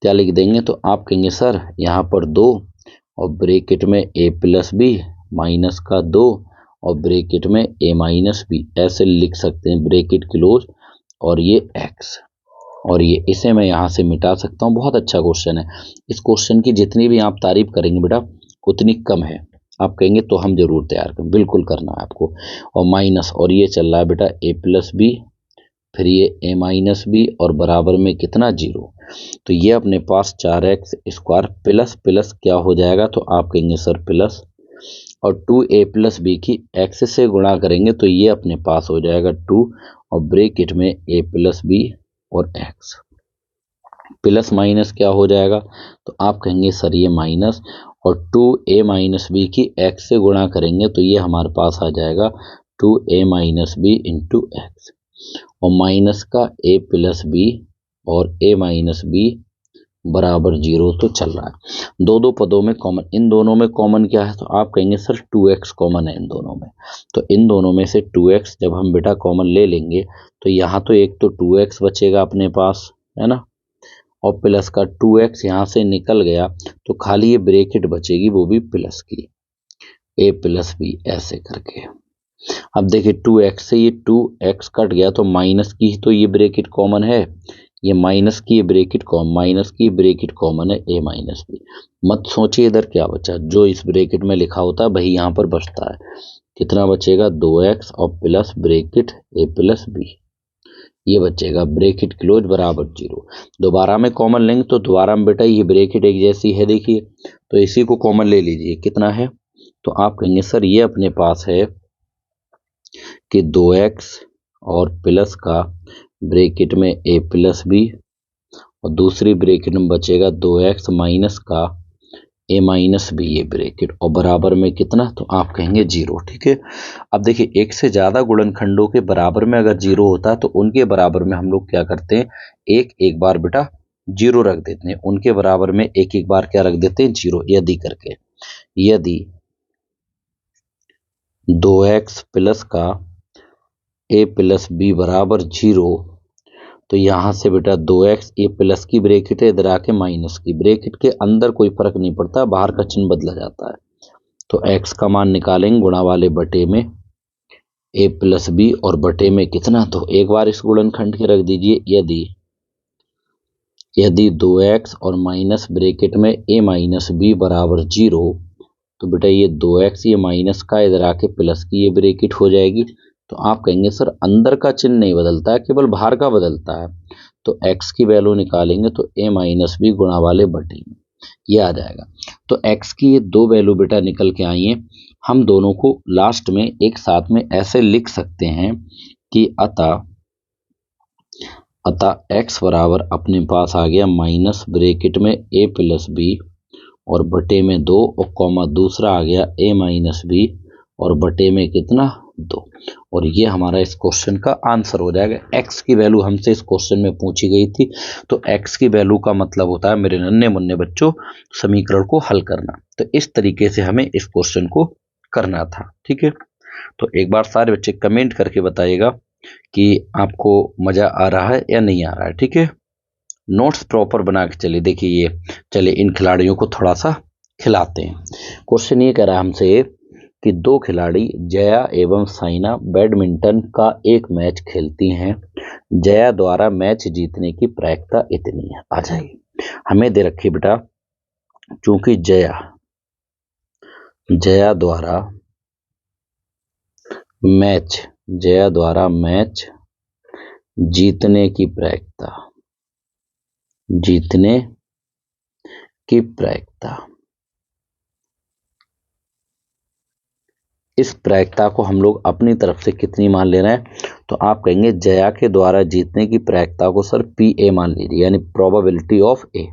क्या लिख देंगे, तो आप कहेंगे सर यहाँ पर 2 और ब्रैकेट में a प्लस बी माइनस का 2 और ब्रैकेट में a माइनस बी, ऐसे लिख सकते हैं ब्रैकेट क्लोज, और ये x, और ये इसे मैं यहाँ से मिटा सकता हूँ। बहुत अच्छा क्वेश्चन है, इस क्वेश्चन की जितनी भी आप तारीफ करेंगे बेटा उतनी कम है। आप कहेंगे तो हम जरूर तैयार करें, बिल्कुल करना है आपको। और माइनस, और ये चल रहा है बेटा a प्लस बी, फिर ये a माइनस बी और बराबर में कितना 0। तो ये अपने पास 4x स्क्वायर प्लस प्लस क्या हो जाएगा, तो आप कहेंगे सर प्लस, और 2a प्लस बी की x से गुणा करेंगे तो ये अपने पास हो जाएगा 2 और ब्रैकेट में a प्लस बी और x, प्लस माइनस क्या हो जाएगा, तो आप कहेंगे सर ये माइनस, और 2a माइनस बी की x से गुणा करेंगे तो ये हमारे पास आ जाएगा 2a minus B into x, और माइनस का a प्लस बी और a माइनस बी बराबर 0 तो चल रहा है। दो पदों में कॉमन, इन दोनों में कॉमन क्या है, तो आप कहेंगे सर 2x कॉमन है इन दोनों में। तो इन दोनों में से 2x जब हम बेटा कॉमन ले लेंगे तो यहाँ तो एक तो 2x बचेगा अपने पास, है ना, और प्लस का 2x यहाँ से निकल गया तो खाली ये ब्रैकेट बचेगी, वो भी प्लस की, a प्लस बी ऐसे करके। अब देखिए 2x से ये 2x कट गया तो माइनस की तो ये ब्रैकेट कॉमन है, ये माइनस की ब्रैकेट कॉमन, माइनस की ब्रैकेट कॉमन है a माइनस बी। मत सोचिए इधर क्या बचा, जो इस ब्रैकेट में लिखा होता है वही यहाँ पर बचता है। कितना बचेगा, 2x और plus bracket a plus B, ये बचेगा ब्रैकेट क्लोज बराबर 0। दोबारा में कॉमन लेंगे तो दोबारा में बेटा ये ब्रैकेट एक जैसी है, देखिए, तो इसी को कॉमन ले लीजिए, कितना है, तो आप कहेंगे सर ये अपने पास है कि 2x और प्लस का ब्रैकेट में a प्लस बी और दूसरी ब्रैकेट में बचेगा 2x माइनस का a माइनस बी, ये ब्रैकेट, और बराबर में कितना, तो आप कहेंगे 0। ठीक है, अब देखिए एक से ज़्यादा गुणनखंडों के बराबर में अगर 0 होता है तो उनके बराबर में हम लोग क्या करते हैं, एक बार बेटा 0 रख देते हैं, उनके बराबर में एक बार क्या रख देते हैं, 0। यदि करके, यदि 2x प्लस का a प्लस बी बराबर 0, तो यहाँ से बेटा 2x a प्लस की ब्रैकेट है, इधर आके माइनस की ब्रैकेट, के अंदर कोई फर्क नहीं पड़ता, बाहर का चिन्ह बदला जाता है। तो x का मान निकालेंगे गुणा वाले बटे में a प्लस बी और बटे में कितना, तो एक बार इस गुणनखंड के रख दीजिए, यदि 2x और माइनस ब्रैकेट में a माइनस बी बराबर 0, तो बेटा ये 2x ये माइनस का इधर आके प्लस की ये ब्रैकेट हो जाएगी। तो आप कहेंगे सर अंदर का चिन्ह नहीं बदलता है, केवल बाहर का बदलता है। तो x की वैल्यू निकालेंगे तो a माइनस बी गुणा वाले बटे में, ये आ जाएगा। तो x की ये दो वैल्यू बेटा निकल के आई हैं। हम दोनों को लास्ट में एक साथ में ऐसे लिख सकते हैं कि अतः x बराबर अपने पास आ गया माइनस ब्रैकेट में a प्लस बी और बटे में 2 और कॉमा दूसरा आ गया a माइनस बी और बटे में कितना 2। और ये हमारा इस क्वेश्चन का आंसर हो जाएगा। x की वैल्यू हमसे इस क्वेश्चन में पूछी गई थी, तो x की वैल्यू का मतलब होता है मेरे नन्हे मुन्ने बच्चों समीकरण को हल करना। तो इस तरीके से हमें इस क्वेश्चन को करना था। ठीक है, तो एक बार सारे बच्चे कमेंट करके बताइएगा कि आपको मजा आ रहा है या नहीं आ रहा है। ठीक है, नोट्स प्रॉपर बना के चलिए। देखिए ये चलिए इन खिलाड़ियों को थोड़ा सा खिलाते हैं। क्वेश्चन ये कह रहा है हमसे कि दो खिलाड़ी जया एवं साइना बैडमिंटन का एक मैच खेलती हैं। जया द्वारा मैच जीतने की प्रायिकता इतनी है। आ जाइए, हमें दे रखी बेटा, चूंकि जया द्वारा मैच जीतने की प्रायिकता इस प्रायिकता को हम लोग अपनी तरफ से कितनी मान ले रहे हैं, तो आप कहेंगे जया के द्वारा जीतने की प्रायिकता को सर PA मान लीजिए, यानी प्रोबेबिलिटी ऑफ A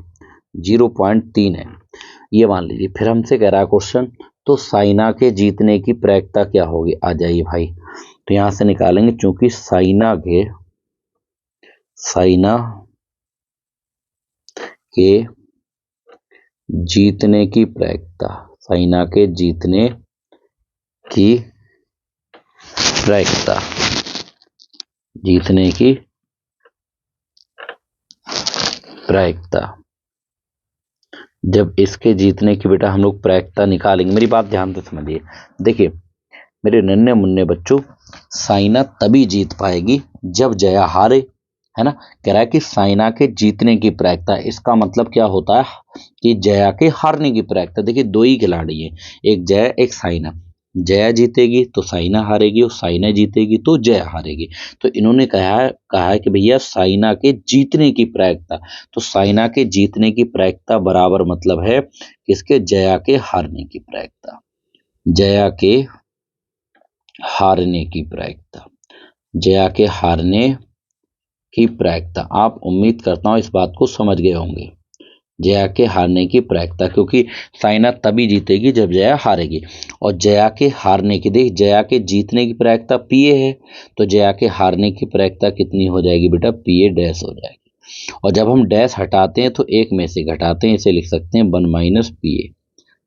0.3 है, ये मान लीजिए। फिर हमसे कह रहा है क्वेश्चन, तो साइना के जीतने की प्रायिकता क्या होगी। आ जाइए भाई, तो यहां से निकालेंगे, चूंकि साइना के जीतने की प्रायिकता जब इसके जीतने की बेटा हम लोग प्रायिकता निकालेंगे। मेरी बात ध्यान से समझिए। देखिए मेरे नन्हे मुन्ने बच्चों, साइना तभी जीत पाएगी जब जया हारे, है ना। कह रहा है कि साइना के जीतने की प्रायिकता, इसका मतलब क्या होता है कि जया के हारने की प्रायिकता। देखिए दो ही खिलाड़ी हैं, एक जया एक साइना। जया जीतेगी तो साइना हारेगी और साइना जीतेगी तो जया हारेगी। तो इन्होंने कहा है कि भैया साइना के जीतने की प्रायिकता, तो साइना के जीतने की प्रायिकता बराबर मतलब है किसके, जया के हारने की प्रायिकता। जया के हारने की प्रायिकता आप उम्मीद करता हूं इस बात को समझ गए होंगे। जया के हारने की प्रायिकता, क्योंकि साइना तभी जीतेगी जब जया हारेगी। और जया के हारने की, देख जया के जीतने की प्रायिकता PA है, तो जया के हारने की प्रायिकता कितनी हो जाएगी बेटा, PA डैश हो जाएगी। और जब हम डैश हटाते हैं तो एक में से घटाते हैं, इसे लिख सकते हैं 1 माइनस PA।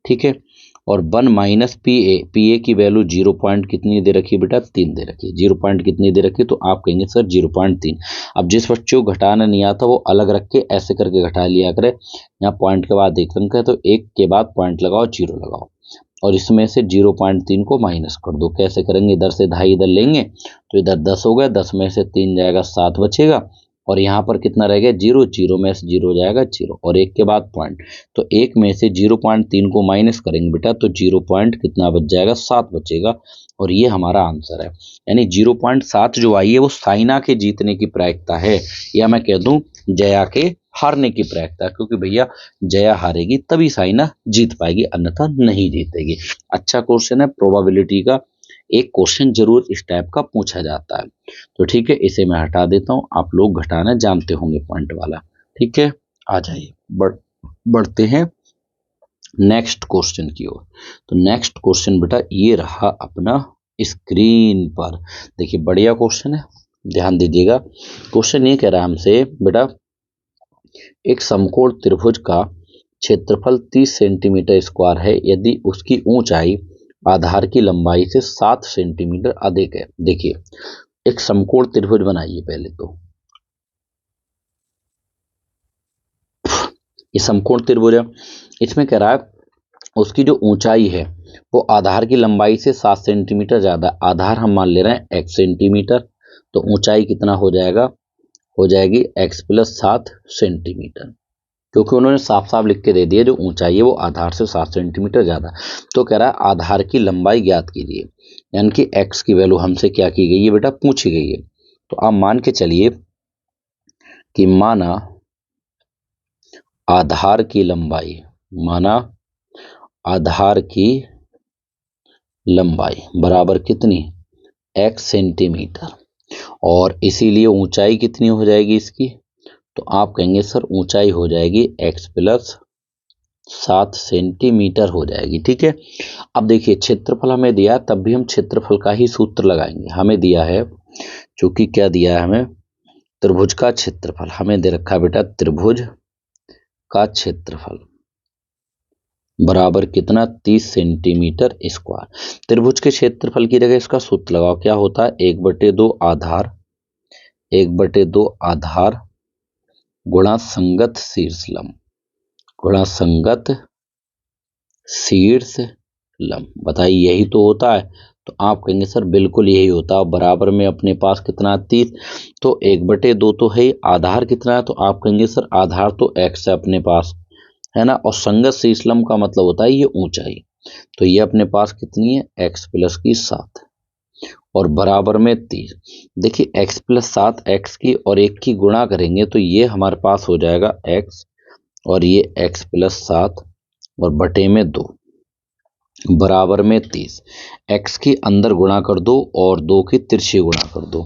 ठीक है, और 1 माइनस PA की वैल्यू 0 पॉइंट कितनी दे रखी है बेटा, 3 दे रखी है। 0 पॉइंट कितनी दे रखी है, तो आप कहेंगे सर 0.3। अब जिस बच्चों को घटाना नहीं आता वो अलग रख के ऐसे करके घटा लिया करे। यहाँ पॉइंट के बाद एक अंक है तो एक के बाद पॉइंट लगाओ, 0 लगाओ और इसमें से 0.3 को माइनस कर दो। कैसे करेंगे, इधर से ढाई इधर लेंगे तो इधर 10 हो गया, 10 में से 3 जाएगा 7 बचेगा और यहाँ पर कितना रह गया 0, 0 में से 0 जाएगा 0 और एक के बाद पॉइंट, तो एक में से 0.3 को माइनस करेंगे बेटा तो 0 पॉइंट कितना बच जाएगा, 7 बचेगा और ये हमारा आंसर है। यानी 0.7 जो आई है वो साइना के जीतने की प्रायिकता है, या मैं कह दूं जया के हारने की प्रायिकता, क्योंकि भैया जया हारेगी तभी साइना जीत पाएगी, अन्यथा नहीं जीतेगी। अच्छा क्वेश्चन है, प्रोबेबिलिटी का एक क्वेश्चन जरूर इस टाइप का पूछा जाता है। तो ठीक है, इसे मैं हटा देता हूं, आप लोग घटाना जानते होंगे पॉइंट वाला। ठीक है, आ जाइए बढ़ते हैं नेक्स्ट क्वेश्चन की ओर। तो नेक्स्ट क्वेश्चन बेटा ये रहा अपना स्क्रीन पर। देखिए बढ़िया क्वेश्चन है, ध्यान दीजिएगा। क्वेश्चन ये कह रहा है हमसे बेटा, एक समकोण त्रिभुज का क्षेत्रफल 30 सेंटीमीटर स्क्वायर है यदि उसकी ऊंचाई आधार की लंबाई से 7 सेंटीमीटर अधिक है। देखिए एक समकोण त्रिभुज बनाइए पहले तो, ये समकोण त्रिभुज है। इसमें कह रहा है उसकी जो ऊंचाई है वो आधार की लंबाई से 7 सेंटीमीटर ज्यादा, आधार हम मान ले रहे हैं x सेंटीमीटर, तो ऊंचाई कितना हो जाएगा, हो जाएगी x प्लस 7 सेंटीमीटर, क्योंकि उन्होंने साफ साफ लिख के दे दिया जो ऊंचाई है वो आधार से 7 सेंटीमीटर ज्यादा। तो कह रहा है आधार की लंबाई ज्ञात कीजिए, यानी कि x की वैल्यू हमसे क्या की गई है बेटा, पूछी गई है। तो आप मान के चलिए कि माना आधार की लंबाई माना आधार की लंबाई बराबर कितनी, x सेंटीमीटर, और इसीलिए ऊंचाई कितनी हो जाएगी इसकी, तो आप कहेंगे सर ऊंचाई हो जाएगी x प्लस 7 सेंटीमीटर हो जाएगी। ठीक है, अब देखिए क्षेत्रफल हमें दिया, तब भी हम क्षेत्रफल का ही सूत्र लगाएंगे। हमें दिया है, चूंकि क्या दिया है हमें, त्रिभुज का क्षेत्रफल हमें दे रखा है बेटा, त्रिभुज का क्षेत्रफल बराबर कितना, 30 सेंटीमीटर स्क्वायर। त्रिभुज के क्षेत्रफल की जगह इसका सूत्र लगाओ, क्या होता है, 1/2 आधार, 1/2 आधार गुणा संगत शीर्ष लंब, गुणा संगत शीर्ष लंब। बताइए यही तो होता है, तो आप कहेंगे सर बिल्कुल यही होता है। बराबर में अपने पास कितना, 30, तो 1/2 तो है, आधार कितना है, तो आप कहेंगे सर आधार तो x है अपने पास, है ना, और संगत शीर्ष लंब का मतलब होता है ये ऊंचाई, तो ये अपने पास कितनी है, x प्लस की 7 और बराबर में 30। देखिए x प्लस 7 x की और 1 की गुणा करेंगे तो ये हमारे पास हो जाएगा x, और ये x प्लस 7 और बटे में 2 बराबर में 30। x की अंदर गुणा कर दो और 2 की तिरछी गुणा कर दो,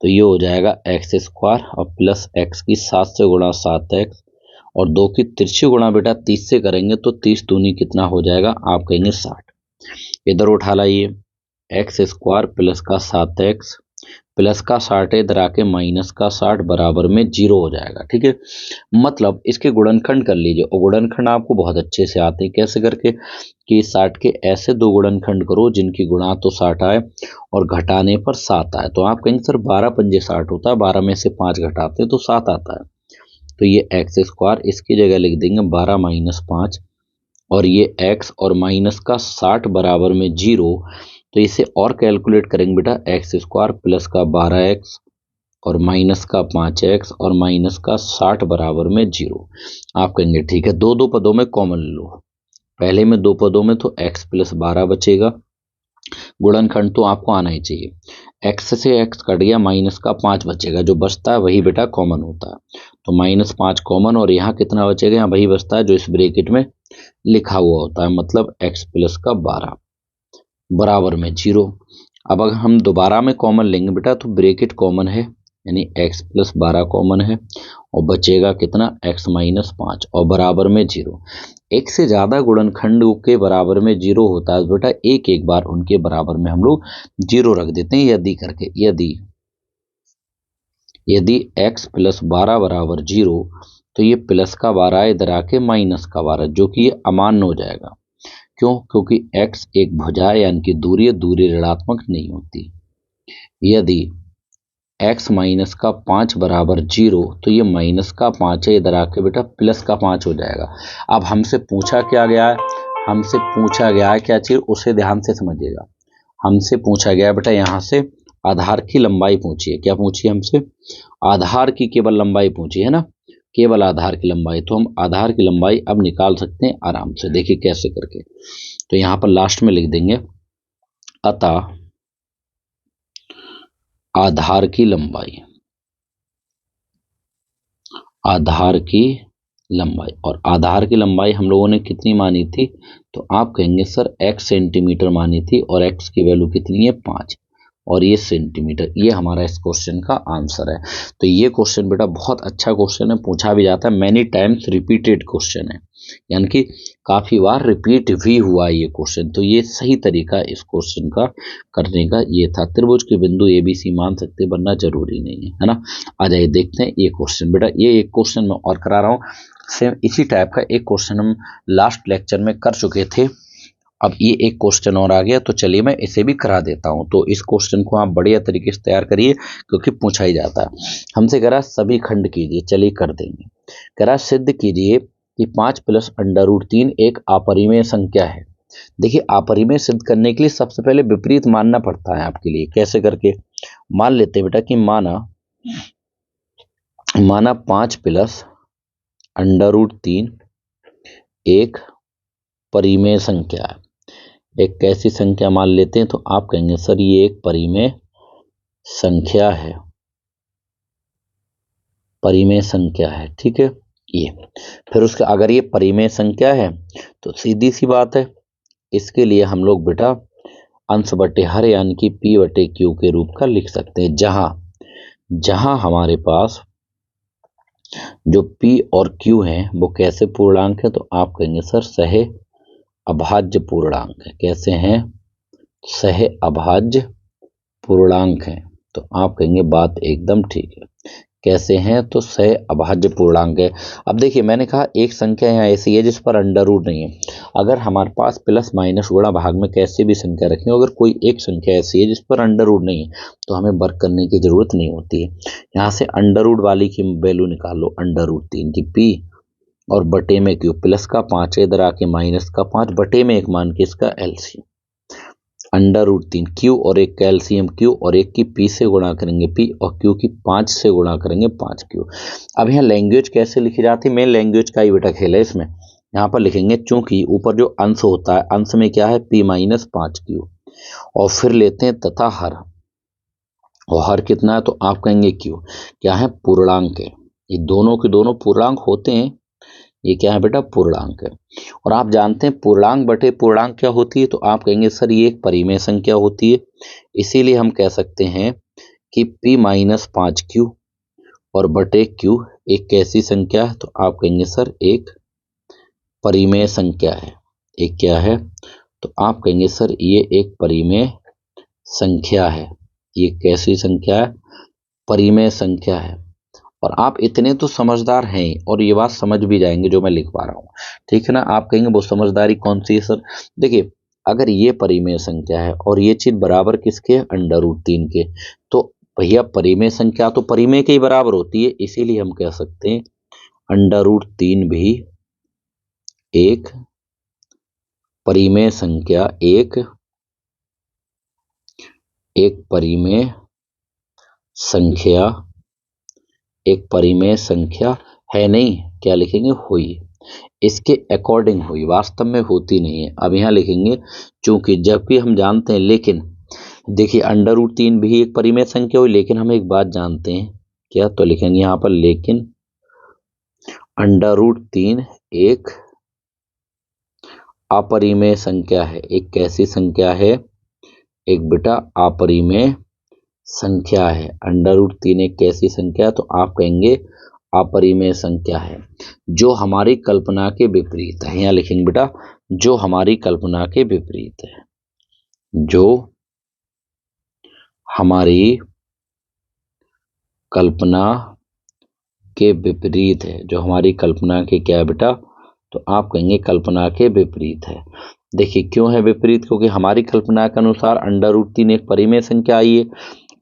तो ये हो जाएगा x स्क्वायर और प्लस x की 7 से गुणा 7x और 2 की तिरछी गुणा बेटा 30 से करेंगे तो 30 दूनी कितना हो जाएगा, आप कहेंगे 60। इधर उठा लाइए, एक्स स्क्वायर प्लस का 7x प्लस का 60 इधर आके माइनस का 60 बराबर में 0 हो जाएगा। ठीक है, मतलब इसके गुणनखंड कर लीजिए, और गुणनखंड आपको बहुत अच्छे से आते हैं, कैसे करके कि 60 के ऐसे दो गुणनखंड करो जिनकी गुणा तो 60 आए और घटाने पर 7 आए, तो आप कहेंगे सर 12 पंजे 60 होता है, 12 में से 5 घटाते हैं तो 7 आता है, तो ये एक्स स्क्वायर इसकी जगह लिख देंगे 12 माइनस 5, और ये x और माइनस का 60 बराबर में 0, तो इसे और कैलकुलेट करेंगे बेटा, एक्स स्क्वायर प्लस का 12x और माइनस का 5x और माइनस का 60 बराबर में 0। आप कहेंगे ठीक है, दो दो पदों में कॉमन लो, पहले में दो पदों में तो x प्लस 12 बचेगा, गुणनखंड तो आपको आना ही चाहिए, x से x कट गया, माइनस का 5 बचेगा, जो बचता है वही बेटा कॉमन होता है, तो -5 कॉमन, और यहाँ कितना बचेगा, यहाँ वही बचता है जो इस ब्रैकेट में लिखा हुआ होता है, मतलब x प्लस का 12 बराबर में 0। अब अगर हम दोबारा में कॉमन लेंगे बेटा तो ब्रैकेट कॉमन है, यानी x प्लस 12 कॉमन है, और बचेगा कितना, x माइनस 5 और बराबर में 0। एक से ज्यादा गुणनखंड के बराबर में 0 होता है बेटा, एक एक बार उनके बराबर में हम लोग 0 रख देते हैं, यदि करके, यदि x प्लस 12 बराबर 0, तो ये प्लस का 12 इधर आके माइनस का 12, जो कि ये अमान्य हो जाएगा, क्यों, क्योंकि x एक भुजा है, यानी कि दूरी है, दूरी ऋणात्मक नहीं होती। यदि x माइनस का 5 बराबर 0, तो ये माइनस का 5 है, इधर आके बेटा प्लस का 5 हो जाएगा। अब हमसे पूछा क्या गया है, हमसे पूछा गया है क्या चीज, उसे ध्यान से समझिएगा। हमसे पूछा गया है बेटा यहाँ से आधार की लंबाई पूछी है, क्या पूछी है हमसे, आधार की केवल लंबाई पूछी है ना, केवल आधार की लंबाई, तो हम आधार की लंबाई अब निकाल सकते हैं आराम से, देखिए कैसे करके, तो यहाँ पर लास्ट में लिख देंगे, अतः आधार की लंबाई, आधार की लंबाई, और आधार की लंबाई हम लोगों ने कितनी मानी थी, तो आप कहेंगे सर x सेंटीमीटर मानी थी, और x की वैल्यू कितनी है, 5, और ये सेंटीमीटर, ये हमारा इस क्वेश्चन का आंसर है। तो ये क्वेश्चन बेटा बहुत अच्छा क्वेश्चन है, पूछा भी जाता है, मैनी टाइम्स रिपीटेड क्वेश्चन है, यानी कि काफी बार रिपीट भी हुआ ये क्वेश्चन, तो ये सही तरीका इस क्वेश्चन का करने का ये था। त्रिभुज के बिंदु ABC मान सकते बनना जरूरी नहीं है ना। आ जाइए देखते हैं ये क्वेश्चन, बेटा ये एक क्वेश्चन मैं और करा रहा हूँ, सेम इसी टाइप का एक क्वेश्चन हम लास्ट लेक्चर में कर चुके थे, अब ये एक क्वेश्चन और आ गया, तो चलिए मैं इसे भी करा देता हूं। तो इस क्वेश्चन को आप बढ़िया तरीके से तैयार करिए, क्योंकि पूछा ही जाता है। हमसे कह रहा सभी खंड कीजिए, चलिए कर देंगे। कह रहा सिद्ध कीजिए कि 5 प्लस √3 एक अपरिमेय संख्या है। देखिए अपरिमेय सिद्ध करने के लिए सबसे पहले विपरीत मानना पड़ता है आपके लिए, कैसे करके, मान लेते हैं बेटा कि माना 5 प्लस √3 एक परिमेय संख्या है, एक कैसी संख्या मान लेते हैं, तो आप कहेंगे सर ये एक परिमेय संख्या है, परिमेय संख्या है, ठीक है, ये। फिर उसके अगर ये परिमेय संख्या है तो सीधी सी बात है, इसके लिए हम लोग बेटा अंश बटे हर यानी कि P बटे Q के रूप का लिख सकते हैं, जहां जहां हमारे पास जो P और Q है वो कैसे पूर्णांक है, तो आप कहेंगे सर सह अभाज्य पूर्णांक है। कैसे हैं? सह अभाज्य पूर्णांक है। तो आप कहेंगे बात एकदम ठीक है। कैसे हैं? तो सह अभाज्य पूर्णांक है। अब देखिए मैंने कहा एक संख्या यहाँ ऐसी है जिस पर अंडर रूट नहीं है। अगर हमारे पास प्लस माइनस गुणा भाग में कैसे भी संख्या रखें, अगर कोई एक संख्या ऐसी है जिस पर अंडर रूट नहीं है तो हमें वर्क करने की जरूरत नहीं होती है। यहाँ से अंडर रूट वाली की वैल्यू निकाल लो, अंडर रूट 3 की P और बटे में Q, प्लस का 5 इधर आके माइनस का 5 बटे में 1 मान के इसका एलसीएम अंडर रूट 3 Q और एक का एलसीएम Q और एक की P से गुणा करेंगे P और Q की 5 से गुणा करेंगे 5Q। अब यहाँ लैंग्वेज कैसे लिखी जाती है? मेन लैंग्वेज का ही बेटा खेल है इसमें। यहाँ पर लिखेंगे चूंकि ऊपर जो अंश होता है, अंश में क्या है P माइनस 5Q और फिर लेते हैं तथा हर, और हर कितना है तो आप कहेंगे Q क्या है? पूर्णांक है। ये दोनों के दोनों पूर्णांक होते हैं, ये क्या है बेटा? पूर्णांक है। और आप जानते हैं पूर्णांक बटे पूर्णांक क्या होती है, तो आप कहेंगे सर ये एक परिमेय संख्या होती है। इसीलिए हम कह सकते हैं कि P माइनस 5Q और बटे Q एक कैसी संख्या है, तो आप कहेंगे सर एक परिमेय संख्या है। एक क्या है? तो आप कहेंगे सर ये एक परिमेय संख्या है। ये कैसी संख्या है? परिमेय संख्या है। और आप इतने तो समझदार हैं और ये बात समझ भी जाएंगे जो मैं लिख पा रहा हूँ, ठीक है ना। आप कहेंगे वो समझदारी कौन सी है सर? देखिए अगर ये परिमेय संख्या है और ये चीज बराबर किसके? अंडर रूट 3 के, तो भैया परिमेय संख्या तो परिमेय के ही बराबर होती है। इसीलिए हम कह सकते हैं अंडर रूट 3 भी एक परिमेय संख्या, एक परिमेय संख्या, एक परिमेय संख्या है। नहीं, क्या लिखेंगे? हुई। इसके अकॉर्डिंग हुई, वास्तव में होती नहीं है। अब यहाँ लिखेंगे चूंकि, जबकि हम जानते हैं, लेकिन देखिए अंडर रूट 3 भी एक परिमेय संख्या हुई, लेकिन हम एक बात जानते हैं क्या, तो लिखेंगे यहाँ पर लेकिन अंडर रूट 3 एक अपरिमेय संख्या है। एक कैसी संख्या है? एक बेटा अपरिमेय संख्या है। अंडर रूट 3 एक कैसी संख्या है? तो आप कहेंगे अपरिमेय संख्या है, जो हमारी कल्पना के विपरीत है। यहाँ लिखेंगे बेटा जो हमारी कल्पना के विपरीत है, जो हमारी कल्पना के विपरीत है। जो हमारी कल्पना के क्या है बेटा? तो आप कहेंगे कल्पना के विपरीत है। देखिए क्यों है विपरीत? क्योंकि हमारी कल्पना के अनुसार अंडर रूट 3 एक परिमेय संख्या आई है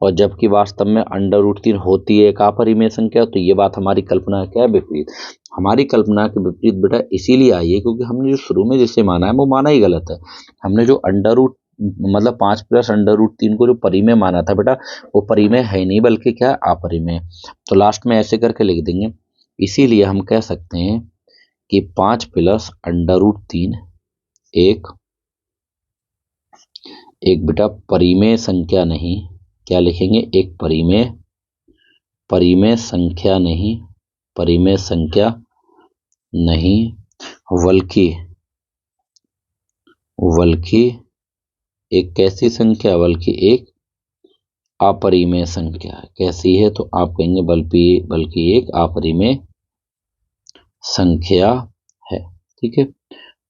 और जबकि वास्तव में अंडर रूट 3 होती है एक अपरिमेय संख्या। तो ये बात हमारी कल्पना क्या है? विपरीत। हमारी कल्पना के विपरीत बेटा इसीलिए आई है क्योंकि हमने जो शुरू में जिसे माना है वो माना ही गलत है। हमने जो अंडर रूट मतलब 5 प्लस अंडर रूट 3 को जो परिमेय माना था बेटा, वो परिमेय है नहीं बल्कि क्या है? अपरिमेय। तो लास्ट में ऐसे करके लिख देंगे। इसीलिए हम कह सकते हैं कि 5 प्लस अंडर रूट 3 एक बेटा परिमेय संख्या नहीं। क्या लिखेंगे? एक परिमेय संख्या नहीं, परिमेय संख्या नहीं, बल्कि एक कैसी संख्या? बल्कि एक अपरिमेय संख्या। कैसी है? तो आप कहेंगे बल्कि एक अपरिमेय संख्या है। ठीक है,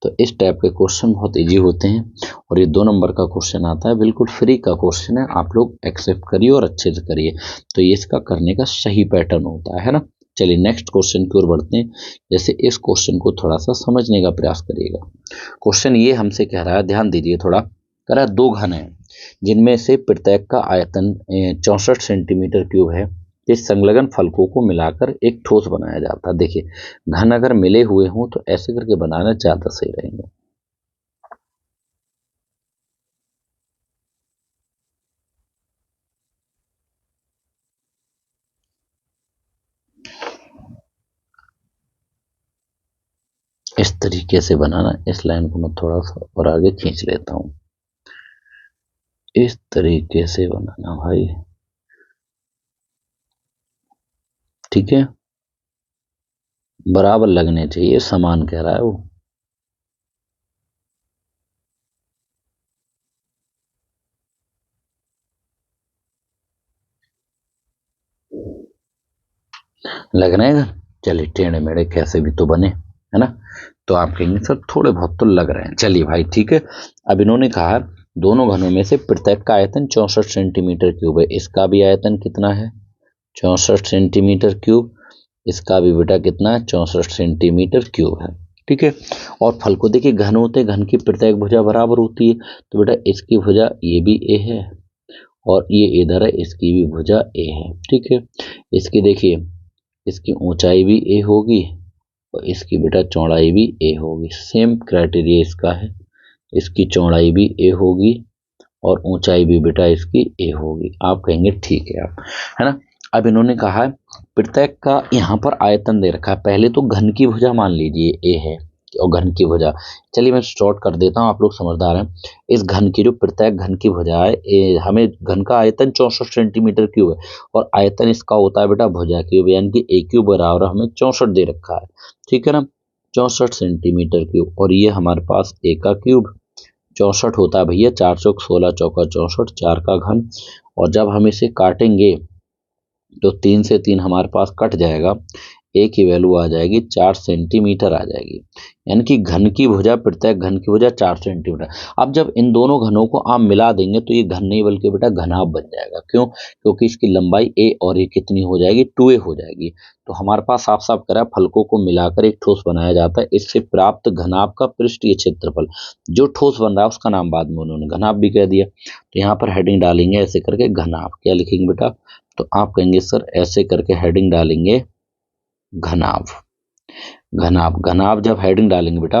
तो इस टाइप के क्वेश्चन बहुत इजी होते हैं और ये 2 नंबर का क्वेश्चन आता है, बिल्कुल फ्री का क्वेश्चन है। आप लोग एक्सेप्ट करिए और अच्छे से करिए, तो ये इसका करने का सही पैटर्न होता है ना। चलिए नेक्स्ट क्वेश्चन की ओर बढ़ते हैं। जैसे इस क्वेश्चन को थोड़ा सा समझने का प्रयास करिएगा। क्वेश्चन ये हमसे कह रहा है, ध्यान दीजिए थोड़ा। कह रहा है 2 घन है जिनमें से प्रत्येक का आयतन 64 सेंटीमीटर क्यूब है। इस संलग्न फलकों को मिलाकर एक ठोस बनाया जाता है। देखिए घन अगर मिले हुए हों तो ऐसे करके बनाना ज्यादा सही रहेंगे। इस तरीके से बनाना। इस लाइन को मैं थोड़ा सा और आगे खींच लेता हूं। इस तरीके से बनाना भाई, ठीक है। बराबर लगने चाहिए, समान कह रहा है वो। लग रहे हैं, चलिए टेढ़े मेढ़े कैसे भी तो बने, है ना। तो आप कहेंगे सर थोड़े बहुत तो लग रहे हैं, चलिए भाई ठीक है। अब इन्होंने कहा दोनों घनों में से प्रत्येक का आयतन 64 सेंटीमीटर क्यूब है। इसका भी आयतन कितना है? 64 सेंटीमीटर क्यूब। इसका भी बेटा कितना है? 64 सेंटीमीटर क्यूब है। ठीक है। और फल को देखिए घन होते हैं, घन की प्रत्येक भुजा बराबर होती है, तो बेटा इसकी भुजा ये भी ए है और ये इधर है, इसकी भी भुजा ए है। ठीक है। इसकी देखिए, इसकी ऊंचाई भी ए होगी और इसकी बेटा चौड़ाई भी ए होगी। सेम क्राइटेरिया इसका है, इसकी चौड़ाई भी ए होगी और ऊंचाई भी बेटा इसकी ए होगी। आप कहेंगे ठीक है आप, है ना। अब इन्होंने कहा है प्रत्येक का यहाँ पर आयतन दे रखा है। पहले तो घन की भुजा मान लीजिए ए है और घन की भुजा, चलिए मैं शॉर्ट कर देता हूँ, आप लोग समझदार हैं। इस घन की जो प्रत्येक घन की भुजा है हमें घन का आयतन 64 सेंटीमीटर क्यूब है और आयतन इसका होता है बेटा भुजा क्यूब, यानी कि ए क्यूब बराबर हमें 64 दे रखा है। ठीक है ना, 64 सेंटीमीटर क्यूब। और ये हमारे पास ए का क्यूब 64 होता है भैया, 4 चौक 16, चौका 64, 4 का घन। और जब हम इसे काटेंगे तो 3 से 3 हमारे पास कट जाएगा, ए की वैल्यू आ जाएगी 4 सेंटीमीटर आ जाएगी। यानी कि घन की भुजा, प्रत्येक घन की भुजा 4 सेंटीमीटर। अब जब इन दोनों घनों को आप मिला देंगे तो ये घन नहीं बल्कि बेटा घनाभ बन जाएगा। क्यों? क्योंकि इसकी लंबाई ए और ये कितनी हो जाएगी? 2a हो जाएगी। तो हमारे पास साफ साफ करा फलकों को मिलाकर एक ठोस बनाया जाता है, इससे प्राप्त घनाभ का पृष्ठीय क्षेत्रफल। जो ठोस बन रहा है उसका नाम बाद में उन्होंने घनाभ भी कह दिया। तो यहाँ पर हेडिंग डालेंगे ऐसे करके घनाभ। क्या लिखेंगे बेटा? तो आप कहेंगे सर ऐसे करके हेडिंग डालेंगे घनाभ। घनाभ, घनाभ जब हेडिंग डालेंगे बेटा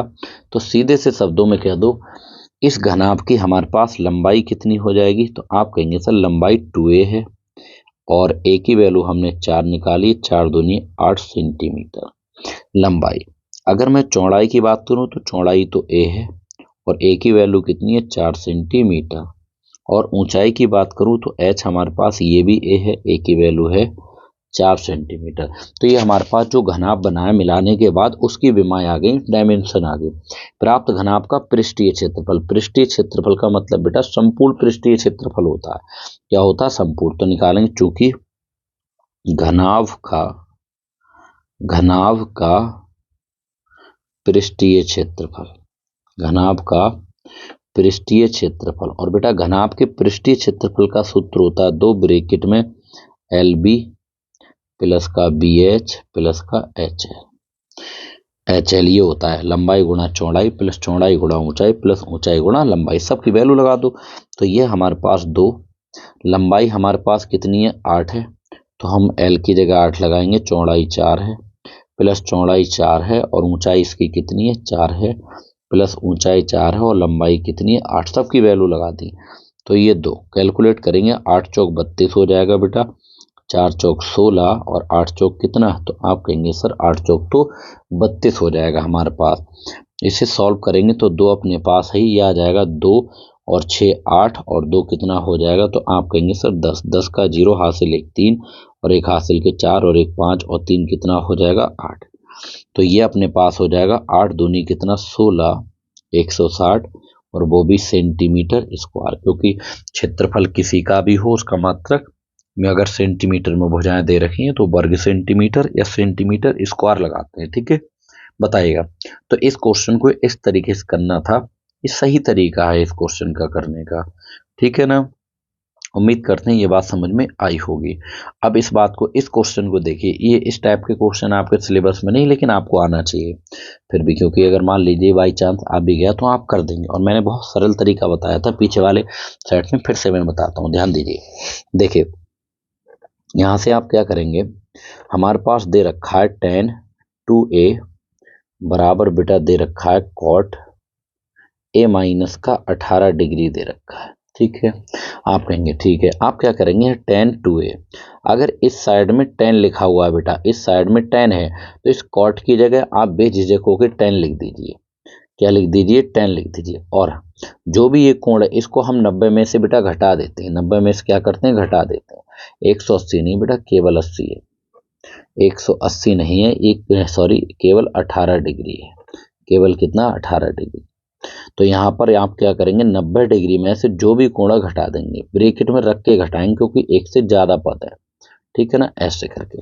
तो सीधे से शब्दों में कह दो इस घनाभ की हमारे पास लंबाई कितनी हो जाएगी? तो आप कहेंगे सर लंबाई 2a है और a की वैल्यू हमने 4 निकाली, 4 दूनी 8 सेंटीमीटर लंबाई। अगर मैं चौड़ाई की बात करूं तो चौड़ाई तो a है और a की वैल्यू कितनी है? 4 सेंटीमीटर। और ऊंचाई की बात करूं तो h हमारे पास ये भी a है, a की वैल्यू है 4 सेंटीमीटर। तो ये हमारे पास जो घनाभ बना है मिलाने के बाद उसकी विमाएं आ गई, डायमेंशन आ गई। प्राप्त घनाभ का पृष्ठीय क्षेत्रफल, पृष्ठीय क्षेत्रफल का मतलब बेटा संपूर्ण पृष्ठीय क्षेत्रफल होता है। क्या होता है? संपूर्ण। तो निकालेंगे, चूंकि घनाभ का पृष्ठीय क्षेत्रफल, घनाभ का पृष्ठीय क्षेत्रफल। और बेटा घनाभ के पृष्ठीय क्षेत्रफल का सूत्र होता है 2 ब्रैकेट में LB प्लस का BH प्लस का HL ये होता है लंबाई गुणा चौड़ाई प्लस चौड़ाई गुणा ऊंचाई प्लस ऊंचाई गुणा लंबाई। सबकी वैल्यू लगा दो। तो ये हमारे पास 2, लंबाई हमारे पास कितनी है? 8 है, तो हम L की जगह 8 लगाएंगे। चौड़ाई 4 है प्लस चौड़ाई 4 है और ऊंचाई इसकी कितनी है? 4 है प्लस ऊंचाई 4 है और लंबाई कितनी है? 8। सबकी वैल्यू लगा दी। तो ये 2 कैलकुलेट करेंगे, 8 चौक 32 हो जाएगा बेटा, 4 चौक 16 और 8 चौक कितना? तो आप कहेंगे सर 8 चौक तो 32 हो जाएगा हमारे पास। इसे सॉल्व करेंगे तो 2 अपने पास है, ये आ जाएगा 2 और 6 8 और 2 कितना हो जाएगा? तो आप कहेंगे सर 10, 10 का 0 हासिल 1 3 और 1 हासिल के 4 और 1 5 और 3 कितना हो जाएगा? 8। तो ये अपने पास हो जाएगा 8 दूनी कितना? 16, 160 और वो भी सेंटीमीटर स्क्वायर। क्योंकि क्षेत्रफल किसी का भी हो उसका मात्रक में अगर सेंटीमीटर में भुजाएं दे रखी हैं तो वर्ग सेंटीमीटर या सेंटीमीटर स्क्वायर लगाते हैं। ठीक है, बताइएगा। तो इस क्वेश्चन को इस तरीके से करना था, ये सही तरीका है इस क्वेश्चन का करने का। ठीक है ना, उम्मीद करते हैं ये बात समझ में आई होगी। अब इस बात को, इस क्वेश्चन को देखिए, ये इस टाइप के क्वेश्चन आपके सिलेबस में नहीं, लेकिन आपको आना चाहिए फिर भी, क्योंकि अगर मान लीजिए बाई चांस आ भी गया तो आप कर देंगे। और मैंने बहुत सरल तरीका बताया था पीछे वाले सेट में, फिर से मैं बताता हूँ, ध्यान दीजिए। देखिए यहाँ से आप क्या करेंगे, हमारे पास दे रखा है tan 2a बराबर बेटा दे रखा है cot a माइनस का 18 डिग्री दे रखा है। ठीक है, आप कहेंगे ठीक है। आप क्या करेंगे, tan 2a, अगर इस साइड में tan लिखा हुआ है बेटा, इस साइड में tan है, तो इस cot की जगह आप बेझिझक होकर tan लिख दीजिए। क्या लिख दीजिए? tan लिख दीजिए। और जो भी ये कोण है इसको हम 90 में से बेटा घटा देते हैं। 90 में से क्या करते हैं? घटा देते हैं। 180 नहीं बेटा, केवल 80 है। 180 नहीं है, एक सॉरी केवल 18 डिग्री है, केवल कितना 18 डिग्री। तो यहाँ पर आप क्या करेंगे, 90 डिग्री में से जो भी कोण घटा देंगे, ब्रैकेट में रख के घटाएंगे क्योंकि एक से ज़्यादा पद है, ठीक है ना, ऐसे करके।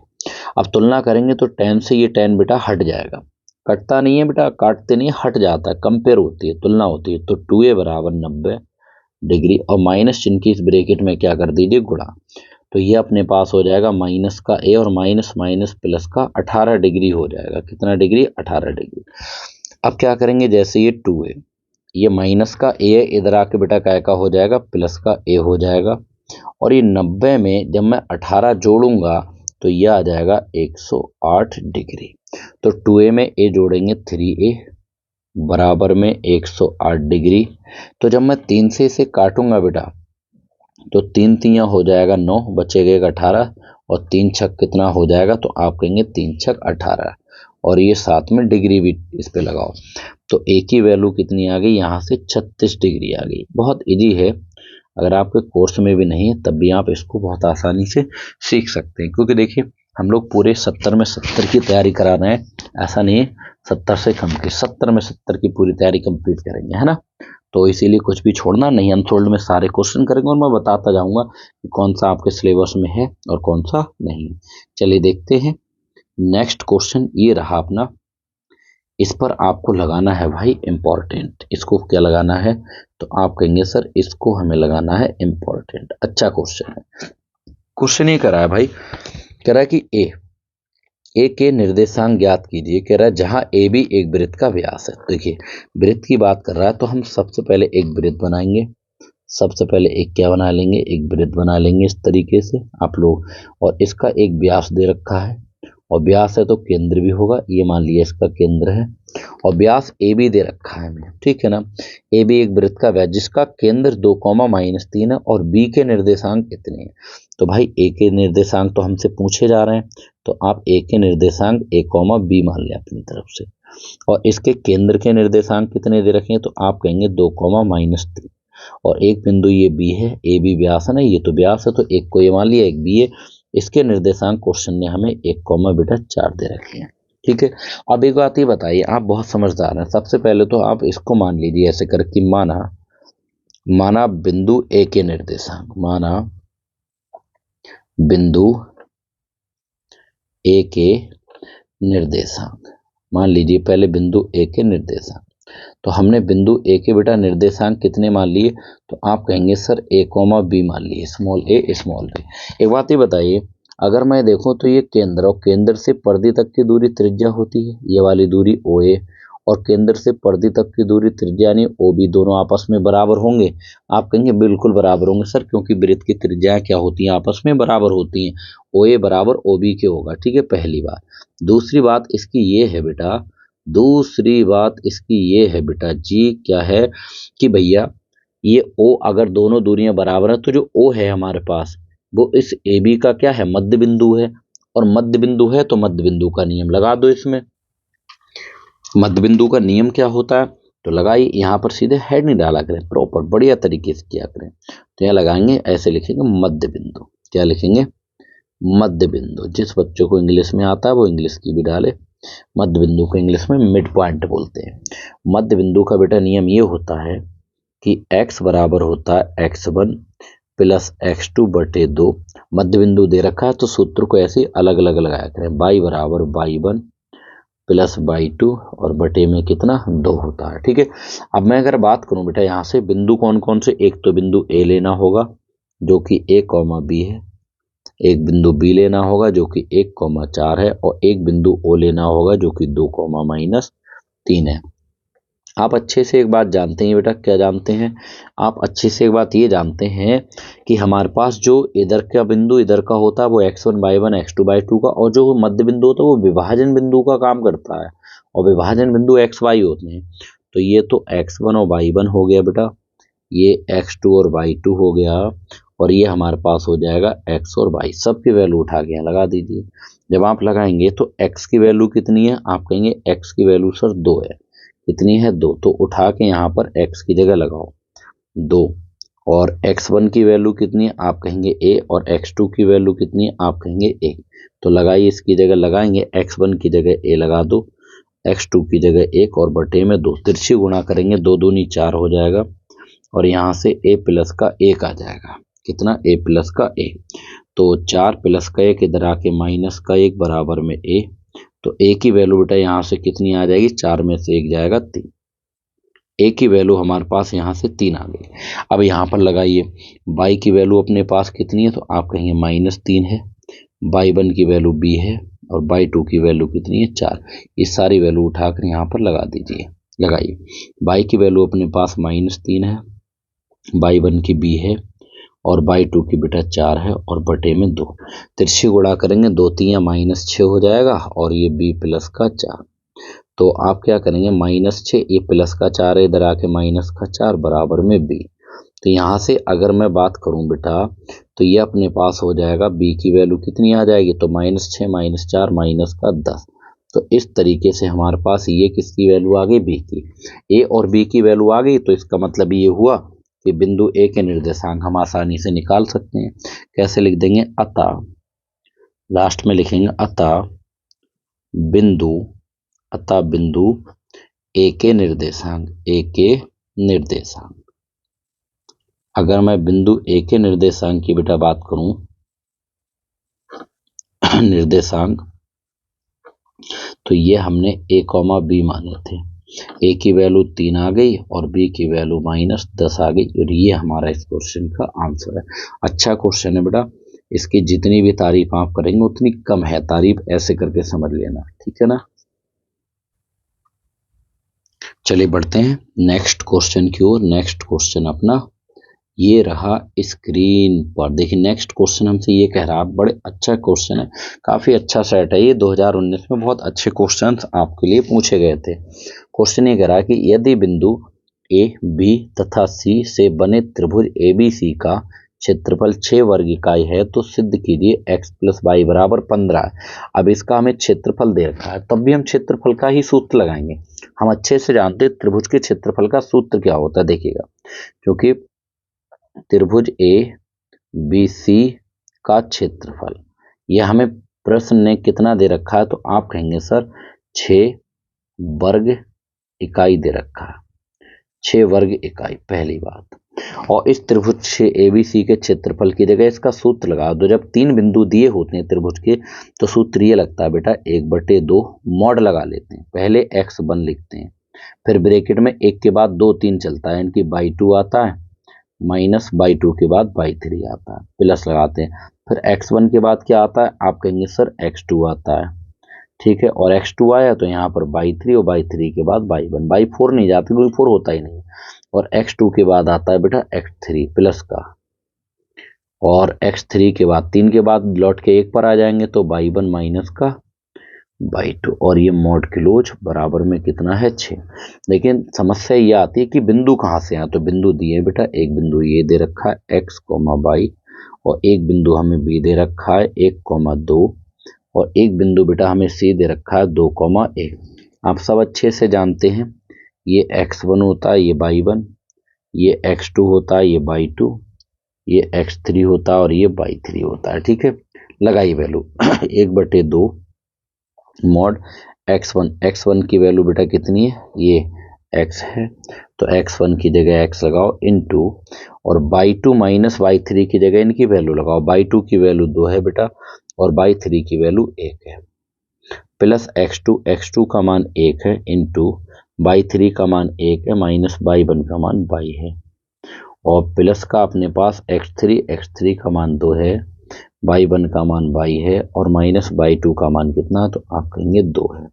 अब तुलना करेंगे तो tan से ये tan बेटा हट जाएगा, कटता नहीं है बेटा, काटते नहीं, हट जाता है, कंपेयर होती है, तुलना होती है। तो 2a बराबर 90 डिग्री और माइनस चिन्ह की इस ब्रैकेट में क्या कर दीजिए, गुणा। तो ये अपने पास हो जाएगा माइनस का a और माइनस माइनस प्लस का 18 डिग्री हो जाएगा। कितना डिग्री, 18 डिग्री। अब क्या करेंगे, जैसे ये 2a, ये माइनस का a है, इधर आके बेटा काय का हो जाएगा, प्लस का a हो जाएगा। और ये 90 में जब मैं 18 जोड़ूंगा तो ये आ जाएगा 108 डिग्री। तो 2a में a जोड़ेंगे 3a बराबर में 108 डिग्री। तो जब मैं 3 से इसे काटूंगा बेटा तो 3 तियां हो जाएगा 9, बचेगा 18 और 3 छक कितना हो जाएगा, तो आप कहेंगे 3 छक 18 और ये साथ में डिग्री भी इस पे लगाओ। तो a की वैल्यू कितनी आ गई, यहाँ से 36 डिग्री आ गई। बहुत इजी है, अगर आपके कोर्स में भी नहीं है तब भी आप इसको बहुत आसानी से सीख सकते हैं, क्योंकि देखिए हम लोग पूरे 70 में 70 की तैयारी करा रहे हैं, ऐसा नहीं है 70 से कम की, 70 में 70 की पूरी तैयारी कंप्लीट करेंगे, है ना। तो इसीलिए कुछ भी छोड़ना नहीं, अनफोल्ड में सारे क्वेश्चन करेंगे और मैं बताता जाऊंगा कि कौन सा आपके सिलेबस में है और कौन सा नहीं। चलिए देखते हैं नेक्स्ट क्वेश्चन, ये रहा अपना। इस पर आपको लगाना है भाई इम्पोर्टेंट। इसको क्या लगाना है, तो आप कहेंगे सर इसको हमें लगाना है इम्पोर्टेंट। अच्छा क्वेश्चन है। क्वेश्चन ये करा है भाई, कह रहा है कि ए के निर्देशांक ज्ञात कीजिए। कह रहा है जहां ए भी एक वृत्त का व्यास है। देखिए वृत्त की बात कर रहा है तो हम सबसे पहले एक वृत्त बनाएंगे, सबसे पहले एक क्या बना लेंगे, एक वृत्त बना लेंगे इस तरीके से आप लोग, और इसका एक व्यास दे रखा है, और व्यास है तो केंद्र भी होगा, ये मान लिया इसका केंद्र है, और व्यास ए बी दे रखा है हमें, ठीक है ना। ए बी एक वृत्त का व्यास जिसका केंद्र 2, -3 है और बी के निर्देशांक कितने हैं। तो भाई ए के निर्देशांक तो हमसे पूछे जा रहे हैं, तो आप ए के निर्देशांक a, b मान लें अपनी तरफ से, और इसके केंद्र के निर्देशांक कितने दे रखे हैं, तो आप कहेंगे 2, -3, और एक बिंदु ये बी है, ए बी व्यास है ना, ये तो व्यास है तो एक को ये मान लिया, एक बी है। इसके निर्देशांक क्वेश्चन ने हमें 1, 4 दे रखे हैं, ठीक है। अब एक बात ये बताइए, आप बहुत समझदार हैं, सबसे पहले तो आप इसको मान लीजिए ऐसे कर कि माना बिंदु ए के निर्देशांक, माना बिंदु ए के निर्देशांक, मान लीजिए पहले बिंदु ए के निर्देशांक। तो हमने बिंदु ए के बेटा निर्देशांक कितने मान लिए, तो आप कहेंगे सर a, b मान लिए, स्मॉल a स्मॉल b। एक बात ये बताइए, अगर मैं देखूं तो ये केंद्र और केंद्र से परिधि तक की दूरी त्रिज्या होती है, ये वाली दूरी OA, और केंद्र से परिधि तक की दूरी त्रिज्या यानी OB, दोनों आपस में बराबर होंगे। आप कहेंगे बिल्कुल बराबर होंगे सर, क्योंकि वृत्त की त्रिज्याएं क्या होती हैं, आपस में बराबर होती हैं, OA बराबर OB के होगा, ठीक है, पहली बात। दूसरी बात इसकी ये है बेटा, दूसरी बात इसकी ये है बेटा जी, क्या है कि भैया ये O अगर दोनों दूरियां बराबर है तो जो O है हमारे पास वो इस AB का क्या है, मध्य बिंदु है, और मध्य बिंदु है तो मध्य बिंदु का नियम लगा दो इसमें। मध्य बिंदु का नियम क्या होता है, तो लगाइए, यहाँ पर सीधे हेड नहीं डाला करें, प्रॉपर बढ़िया तरीके से किया करें। तो यहाँ लगाएंगे, ऐसे लिखेंगे मध्य बिंदु, क्या लिखेंगे, मध्य बिंदु। जिस बच्चों को इंग्लिश में आता है वो इंग्लिश की भी डाले। मध्य बिंदु को इंग्लिश में मिड पॉइंट बोलते हैं। मध्य बिंदु का बेटा नियम ये होता है कि x बराबर होता है x1 प्लस x2 बटे 2। मध्य बिंदु दे रखा है तो सूत्र को ऐसे अलग अलग लगाया करें, y बराबर y1 प्लस y2 और बटे में कितना 2 होता है, ठीक है। अब मैं अगर बात करूं बेटा यहाँ से बिंदु कौन कौन से, एक तो बिंदु A लेना होगा जो कि a, b है, एक बिंदु B लेना होगा जो कि 1, 4 है, और एक बिंदु O लेना होगा जो कि 2, -3 है। आप अच्छे से एक बात जानते हैं बेटा, क्या जानते हैं आप, अच्छे से एक बात ये जानते हैं कि हमारे पास जो इधर का बिंदु इधर का होता है वो x1 by 1 x2 by 2 का, और जो मध्य बिंदु होता है वो विभाजन बिंदु का काम करता है, और विभाजन बिंदु x y होते हैं। तो ये तो x1 और y1 हो गया बेटा, ये x2 और y2 हो गया, और ये हमारे पास हो जाएगा x और y। सब की वैल्यू उठा के यहाँ लगा दीजिए। जब आप लगाएंगे तो x की वैल्यू कितनी है, आप कहेंगे x की वैल्यू सर 2 है, कितनी है 2, तो उठा के यहाँ पर x की जगह लगाओ 2, और x1 की वैल्यू कितनी है आप कहेंगे a, और x2 की वैल्यू कितनी है आप कहेंगे a। तो लगाइए, इसकी जगह लगाएंगे, x1 की जगह a लगा दो, x2 की जगह 1 और बटे में 2, तिरछी गुणा करेंगे, 2 दूनी 4 हो जाएगा और यहाँ से a प्लस का 1 आ जाएगा। कितना? a प्लस का 1। तो 4 प्लस का 1 इधर आके माइनस का 1 बराबर में a। तो a की वैल्यू बेटा यहाँ से कितनी आ जाएगी? 4 में से 1 जाएगा 3। a की वैल्यू हमारे पास यहाँ से 3 आ गई। अब यहाँ पर लगाइए, y की वैल्यू अपने पास कितनी है? तो आप कहेंगे -3 है। y1 की वैल्यू b है और y2 की वैल्यू कितनी है? 4। ये सारी वैल्यू उठाकर यहाँ पर लगा दीजिए। लगाइए, y की वैल्यू अपने पास -3 है, y1 की b है और y2 की बेटा 4 है और बटे में 2, तिरछी गुणा करेंगे, 2 3 -6 हो जाएगा और ये b प्लस का 4। तो आप क्या करेंगे? -6, ये प्लस का 4 है, इधर आके माइनस का 4 बराबर में b। तो यहाँ से अगर मैं बात करूं बेटा तो ये अपने पास हो जाएगा, b की वैल्यू कितनी आ जाएगी? तो -6 -4 माइनस का 10। तो इस तरीके से हमारे पास ये किसकी वैल्यू आ गई? b की। a और b की वैल्यू आ गई तो इसका मतलब ये हुआ कि बिंदु ए के निर्देशांक हम आसानी से निकाल सकते हैं। कैसे लिख देंगे? अतः, लास्ट में लिखेंगे अतः बिंदु ए के निर्देशांक, अगर मैं बिंदु ए के निर्देशांक की बेटा बात करूं, निर्देशांक, तो ये हमने a, b माने थे। a की वैल्यू 3 आ गई और b की वैल्यू -10 आ गई और ये हमारा इस क्वेश्चन का आंसर है। अच्छा क्वेश्चन है बेटा, इसकी जितनी भी तारीफ आप करेंगे उतनी कम है। तारीफ ऐसे करके समझ लेना, ठीक है ना। चलिए बढ़ते हैं नेक्स्ट क्वेश्चन की ओर। नेक्स्ट क्वेश्चन अपना ये रहा स्क्रीन पर। देखिए नेक्स्ट क्वेश्चन हमसे ये कह रहा है, बड़े अच्छा क्वेश्चन है, काफी अच्छा सेट है ये। 2019 में बहुत अच्छे क्वेश्चंस आपके लिए पूछे गए थे। क्वेश्चन ये कह रहा है कि यदि बिंदु ए, बी तथा सी से बने त्रिभुज ABC का क्षेत्रफल 6 वर्ग इकाई है तो सिद्ध कीजिए x + y = 15 है। अब इसका हमें क्षेत्रफल दे रखा है, तब भी हम क्षेत्रफल का ही सूत्र लगाएंगे। हम अच्छे से जानते हैं त्रिभुज के क्षेत्रफल का सूत्र क्या होता है। देखिएगा, क्योंकि त्रिभुज ABC का क्षेत्रफल, यह हमें प्रश्न ने कितना दे रखा है? तो आप कहेंगे सर 6 वर्ग इकाई दे रखा है, 6 वर्ग इकाई, पहली बात। और इस त्रिभुज ABC के क्षेत्रफल की जगह इसका सूत्र लगा दो। जब 3 बिंदु दिए होते हैं त्रिभुज के तो सूत्र ये लगता है बेटा 1/2 मॉड लगा लेते हैं। पहले x1 लिखते हैं, फिर ब्रैकेट में 1 के बाद 2 3 चलता है, यानी कि y2 आता है, -y2 के बाद y3 आता है, प्लस लगाते हैं। फिर x1 के बाद क्या आता है? आप कहेंगे सर x2 आता है, ठीक है। और x2 आया तो यहाँ पर y3 और y3 के बाद y1, y4 नहीं जाती क्योंकि 4 होता ही नहीं। और x2 के बाद आता है बेटा x3 प्लस का, और x3 के बाद 3 के बाद लौट के 1 पर आ जाएंगे तो y1 माइनस का y2, और ये मॉड क्लोज बराबर में कितना है? 6। लेकिन समस्या ये आती है कि बिंदु कहाँ से आए? तो बिंदु दिए बेटा, एक बिंदु ये दे रखा है x, y, और एक बिंदु हमें b दे रखा है 1, 2, और एक बिंदु बेटा हमें c दे रखा है 2, 1। आप सब अच्छे से जानते हैं, ये x1 होता है, ये y1, ये x2 होता है, ये y2, ये x3 होता है और ये y3 होता है, ठीक है। लगाइए वैल्यू 1/2 मॉड x1 की वैल्यू बेटा कितनी है? ये x है, तो x1 की जगह x लगाओ इनटू, और y2 माइनस y3 की जगह इनकी वैल्यू लगाओ। y2 की वैल्यू 2 है बेटा और y3 की वैल्यू 1 है, प्लस x2 का मान 1 है इनटू y3 का मान 1 है माइनस y1 का मान y है, और प्लस का अपने पास x3 का मान 2 है, y1 का मान y है, और माइनस y2 का मान कितना? तो आप कहेंगे 2 है।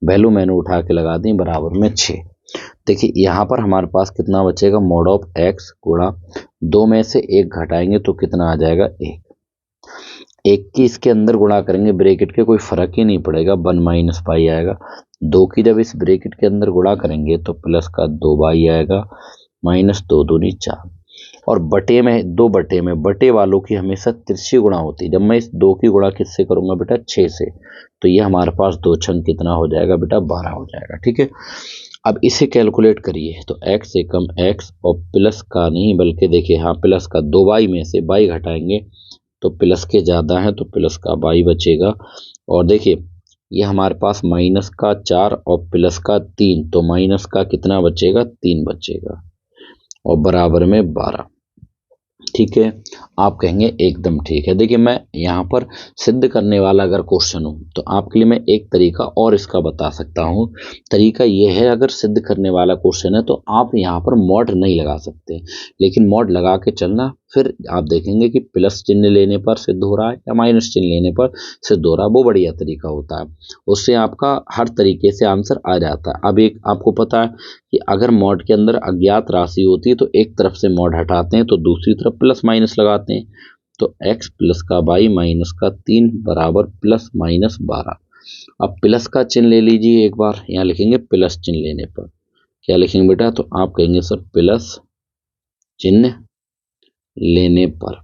वैल्यू मैंने उठा के लगा दी बराबर में 6। देखिए यहाँ पर हमारे पास कितना बचेगा? मॉड ऑफ x गुणा 2 में से 1 घटाएंगे तो कितना आ जाएगा? 1 की इसके अंदर गुणा करेंगे ब्रैकेट के, कोई फर्क ही नहीं पड़ेगा, 1 माइनस पाई आएगा। 2 की जब इस ब्रैकेट के अंदर गुणा करेंगे तो प्लस का 2y आएगा, माइनस 2 दूनी 4, और बटे में 2 बटे वालों की हमेशा तिरछी गुणा होती है। जब मैं इस 2 की गुणा किससे करूंगा बेटा? 6 से, तो ये हमारे पास 2 छंग कितना हो जाएगा बेटा? 12 हो जाएगा, ठीक है। अब इसे कैलकुलेट करिए तो x से कम x और प्लस का नहीं बल्कि देखिए हाँ प्लस का 2y में से y घटाएंगे तो प्लस के ज़्यादा है तो प्लस का y बचेगा। और देखिए ये हमारे पास माइनस का 4 और प्लस का 3 तो माइनस का कितना बचेगा 3 बचेगा और बराबर में 12। ठीक है, आप कहेंगे एकदम ठीक है। देखिए मैं यहाँ पर सिद्ध करने वाला अगर क्वेश्चन हो तो आपके लिए मैं एक तरीका और इसका बता सकता हूँ। तरीका ये है, अगर सिद्ध करने वाला क्वेश्चन है तो आप यहाँ पर मॉड नहीं लगा सकते, लेकिन मॉड लगा के चलना, फिर आप देखेंगे कि प्लस चिन्ह लेने पर सिद्ध हो रहा है या माइनस चिन्ह लेने पर सिद्ध हो रहा है, वो बढ़िया तरीका होता है। उससे आपका हर तरीके से आंसर आ जाता है। अब एक आपको पता है कि अगर मॉड के अंदर अज्ञात राशि होती है तो एक तरफ से मॉड हटाते हैं तो दूसरी तरफ प्लस माइनस लगाते हैं, तो x प्लस का y माइनस का 3 बराबर प्लस माइनस 12। अब प्लस का चिन्ह ले लीजिए, एक बार यहाँ लिखेंगे प्लस चिन्ह लेने पर क्या लिखेंगे बेटा, तो आप कहेंगे सर प्लस चिन्ह लेने पर।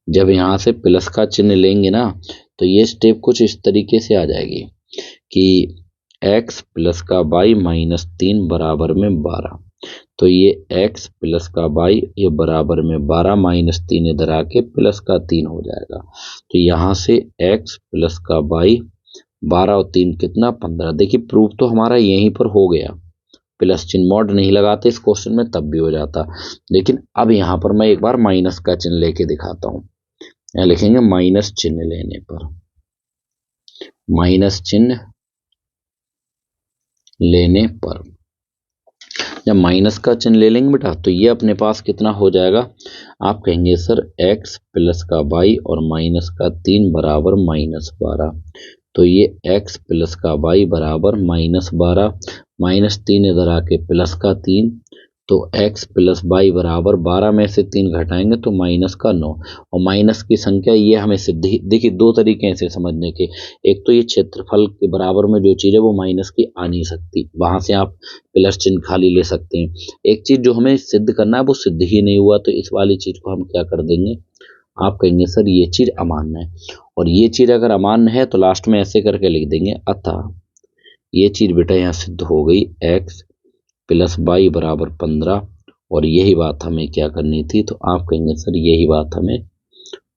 जब यहाँ से प्लस का चिन्ह लेंगे ना तो ये स्टेप कुछ इस तरीके से आ जाएगी कि x प्लस का y माइनस 3 बराबर में 12, तो ये x प्लस का y ये बराबर में 12 माइनस 3 इधर आके प्लस का 3 हो जाएगा। तो यहाँ से x प्लस का y 12 और 3 कितना 15। देखिए प्रूफ तो हमारा यहीं पर हो गया, प्लस चिन्ह मॉड नहीं लगाते इस क्वेश्चन में तब भी हो जाता। लेकिन अब यहाँ पर मैं एक बार माइनस का चिन्ह लेके दिखाता हूँ। यहाँ लिखेंगे माइनस चिन्ह लेने पर, माइनस चिन्ह लेने पर जब माइनस का चिन्ह ले लेंगे बेटा तो ये अपने पास कितना हो जाएगा, आप कहेंगे सर x प्लस का y और माइनस का 3 बराबर माइनस 12, तो ये x प्लस का y बराबर माइनस 12 माइनस 3 इधर आके प्लस का 3, तो x प्लस y बराबर 12 में से 3 घटाएंगे तो माइनस का 9। और माइनस की संख्या ये हमें सिद्धि, देखिए दो तरीके हैं इसे समझने के, एक तो ये क्षेत्रफल के बराबर में जो चीज़ है वो माइनस की आ नहीं सकती, वहां से आप प्लस चिन्ह खाली ले सकते हैं। एक चीज़ जो हमें सिद्ध करना है वो सिद्ध ही नहीं हुआ तो इस वाली चीज़ को हम क्या कर देंगे, आप कहेंगे सर ये चीज़ अमान्य है, और ये चीज़ अगर अमान्य है तो लास्ट में ऐसे करके लिख देंगे अतः ये चीज़ बेटा यहाँ सिद्ध हो गई x प्लस y बराबर 15, और यही बात हमें क्या करनी थी, तो आप कहेंगे सर यही बात हमें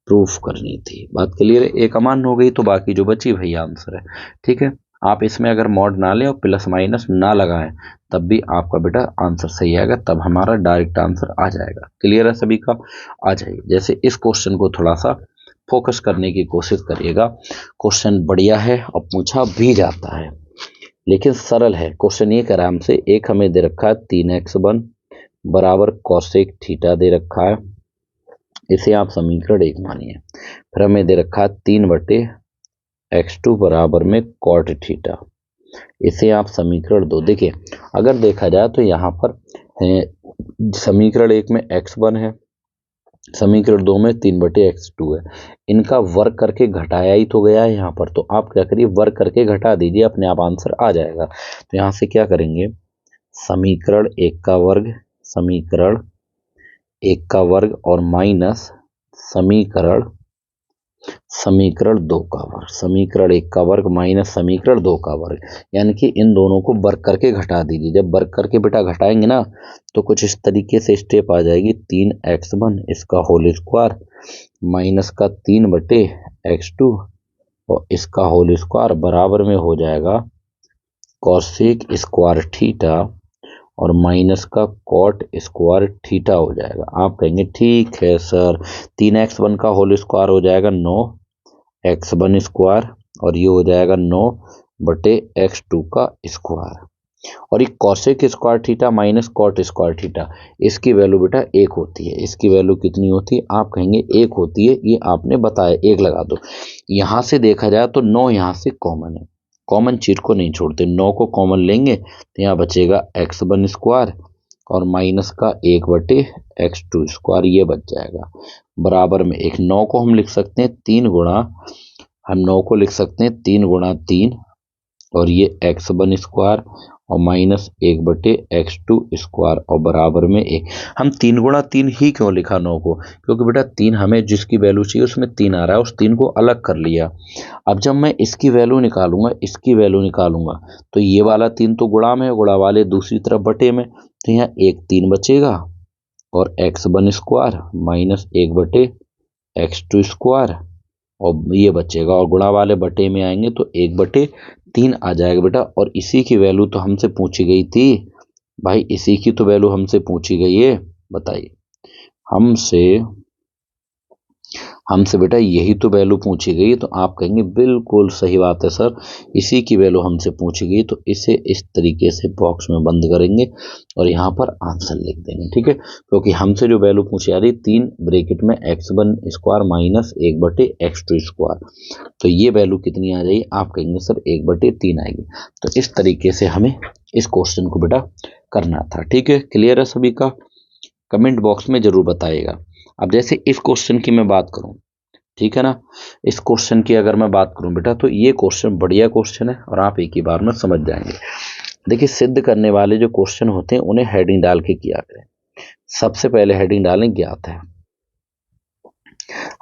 प्रूफ करनी थी। बात क्लियर है, एक अमान्य हो गई तो बाकी जो बची वही आंसर है। ठीक है, आप इसमें अगर मॉड ना लें और प्लस माइनस ना लगाएं तब भी आपका बेटा आंसर सही आएगा, तब हमारा डायरेक्ट आंसर आ जाएगा। क्लियर है सभी का, आ जाइए। जैसे इस क्वेश्चन को थोड़ा सा फोकस करने की कोशिश करिएगा, क्वेश्चन बढ़िया है और पूछा भी जाता है लेकिन सरल है। क्वेश्चन ये कह रहा है हमसे, एक हमें दे रखा है 3x1 बराबर कॉसेक थीटा दे रखा है, इसे आप समीकरण 1 मानिए। फिर हमें दे रखा है 3/x2 बराबर में कॉट थीटा, इसे आप समीकरण 2। देखिए अगर देखा जाए तो यहाँ पर समीकरण 1 में x1 है, समीकरण 2 में 3/x2 है, इनका वर्ग करके घटाया ही तो गया है यहाँ पर, तो आप क्या करिए वर्ग करके घटा दीजिए, अपने आप आंसर आ जाएगा। तो यहाँ से क्या करेंगे, समीकरण 1 का वर्ग, समीकरण 1 का वर्ग और माइनस समीकरण 2 का वर्ग, समीकरण 1 का वर्ग माइनस समीकरण 2 का वर्ग, यानी कि इन दोनों को वर्ग करके घटा दीजिए। जब वर्ग करके बेटा घटाएंगे ना तो कुछ इस तरीके से स्टेप आ जाएगी, 3x1 इसका होल स्क्वायर माइनस का 3/x2 और इसका होल स्क्वायर बराबर में हो जाएगा कॉसेक स्क्वायर थीटा और माइनस का कॉट स्क्वायर थीटा हो जाएगा। आप कहेंगे ठीक है सर, 3x1 का होल स्क्वायर हो जाएगा 9x1 स्क्वायर और ये हो जाएगा 9/x2 का स्क्वायर, और ये cosec square theta minus cot square theta, इसकी वैल्यू बेटा 1 होती है। इसकी वैल्यू कितनी होती है, आप कहेंगे 1 होती है, ये आपने बताया 1 लगा दो। यहाँ से देखा जाए तो 9 यहाँ से कॉमन है, कॉमन चीज को नहीं छोड़ते, 9 को कॉमन लेंगे तो यहाँ बचेगा x1 स्क्वायर और माइनस का 1/x2 स्क्वायर, ये बच जाएगा बराबर में 1। 9 को हम लिख सकते हैं 3 गुणा, हम 9 को लिख सकते हैं 3 गुणा 3 और ये x1 स्क्वायर और -1/x² और बराबर में 1। हम 3 गुणा 3 ही क्यों लिखा 9 को? क्योंकि बेटा 3 हमें जिसकी वैल्यू चाहिए उसमें 3 आ रहा है, उस 3 को अलग कर लिया। अब जब मैं इसकी वैल्यू निकालूंगा, इसकी वैल्यू निकालूंगा, तो ये वाला 3 तो गुणा में, गुणा वाले दूसरी तरफ बटे में, तो यहाँ 1 3 बचेगा और x1² -1/x² और ये बचेगा, और गुणा वाले बटे में आएंगे तो 1/3 आ जाएगा बेटा। और इसी की वैल्यू तो हमसे पूछी गई थी भाई, इसी की तो वैल्यू हमसे पूछी गई है। बताइए, हमसे बेटा यही तो वैल्यू पूछी गई। तो आप कहेंगे बिल्कुल सही बात है सर, इसी की वैल्यू हमसे पूछी गई, तो इसे इस तरीके से बॉक्स में बंद करेंगे और यहाँ पर आंसर लिख देंगे। ठीक है, क्योंकि हमसे जो वैल्यू पूछी जा रही 3 ब्रैकेट में x1² -1/x2², तो ये वैल्यू कितनी आ जाएगी? आप कहेंगे सर 1/3 आएगी। तो इस तरीके से हमें इस क्वेश्चन को बेटा करना था। ठीक है, क्लियर है सभी का? कमेंट बॉक्स में जरूर बताइएगा। अब जैसे इस क्वेश्चन की मैं बात करूं, ठीक है ना, इस क्वेश्चन की अगर मैं बात करूं बेटा, तो ये क्वेश्चन बढ़िया क्वेश्चन है और आप एक ही बार में समझ जाएंगे। देखिए, सिद्ध करने वाले जो क्वेश्चन होते हैं उन्हें हेडिंग डाल के किया करें। सबसे पहले हेडिंग डालें ज्ञात है।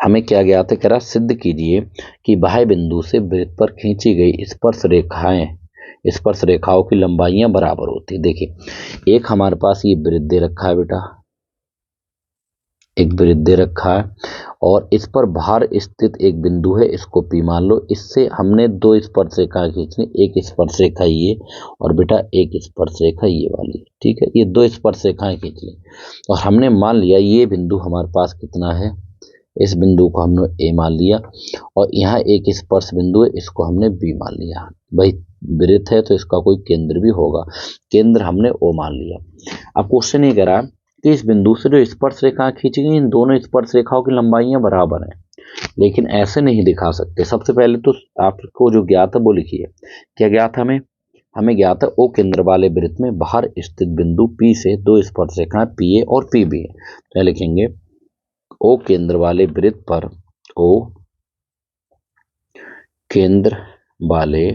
हमें क्या ज्ञात है? कह रहा सिद्ध कीजिए कि बाह्य बिंदु से वृत्त पर खींची गई स्पर्श रेखाओं की लंबाइयां बराबर होती है। देखिए, एक हमारे पास ये वृत्त दे रखा है बेटा, एक वृत्त दे रखा है और इस पर बाहर स्थित एक बिंदु है, इसको P मान लो। इससे हमने 2 स्पर्श रेखाएं खींचनी, एक स्पर्श रेखा ये और बेटा एक स्पर्श रेखा ये वाली। ठीक है, ये 2 स्पर्श रेखाएं खींच ली और हमने मान लिया ये बिंदु हमारे पास कितना है, इस बिंदु को हमने A मान लिया और यहाँ एक स्पर्श बिंदु है, इसको हमने B मान लिया। भाई वृत्त है तो इसका कोई केंद्र भी होगा, केंद्र हमने O मान लिया। अब क्वेश्चन ये कह रहा है कि इस बिंदु से जो स्पर्श रेखाएं खींची गई, इन दोनों स्पर्श रेखाओं की लंबाइयां बराबर हैं, लेकिन ऐसे नहीं दिखा सकते। सबसे पहले तो आपको जो ज्ञात है वो लिखिए। क्या ज्ञात है? हमें ज्ञात है O केंद्र वाले वृत्त में बाहर स्थित बिंदु P से 2 स्पर्श रेखाएं PA और PB है। क्या लिखेंगे? O केंद्र वाले वृत्त पर, O केंद्र वाले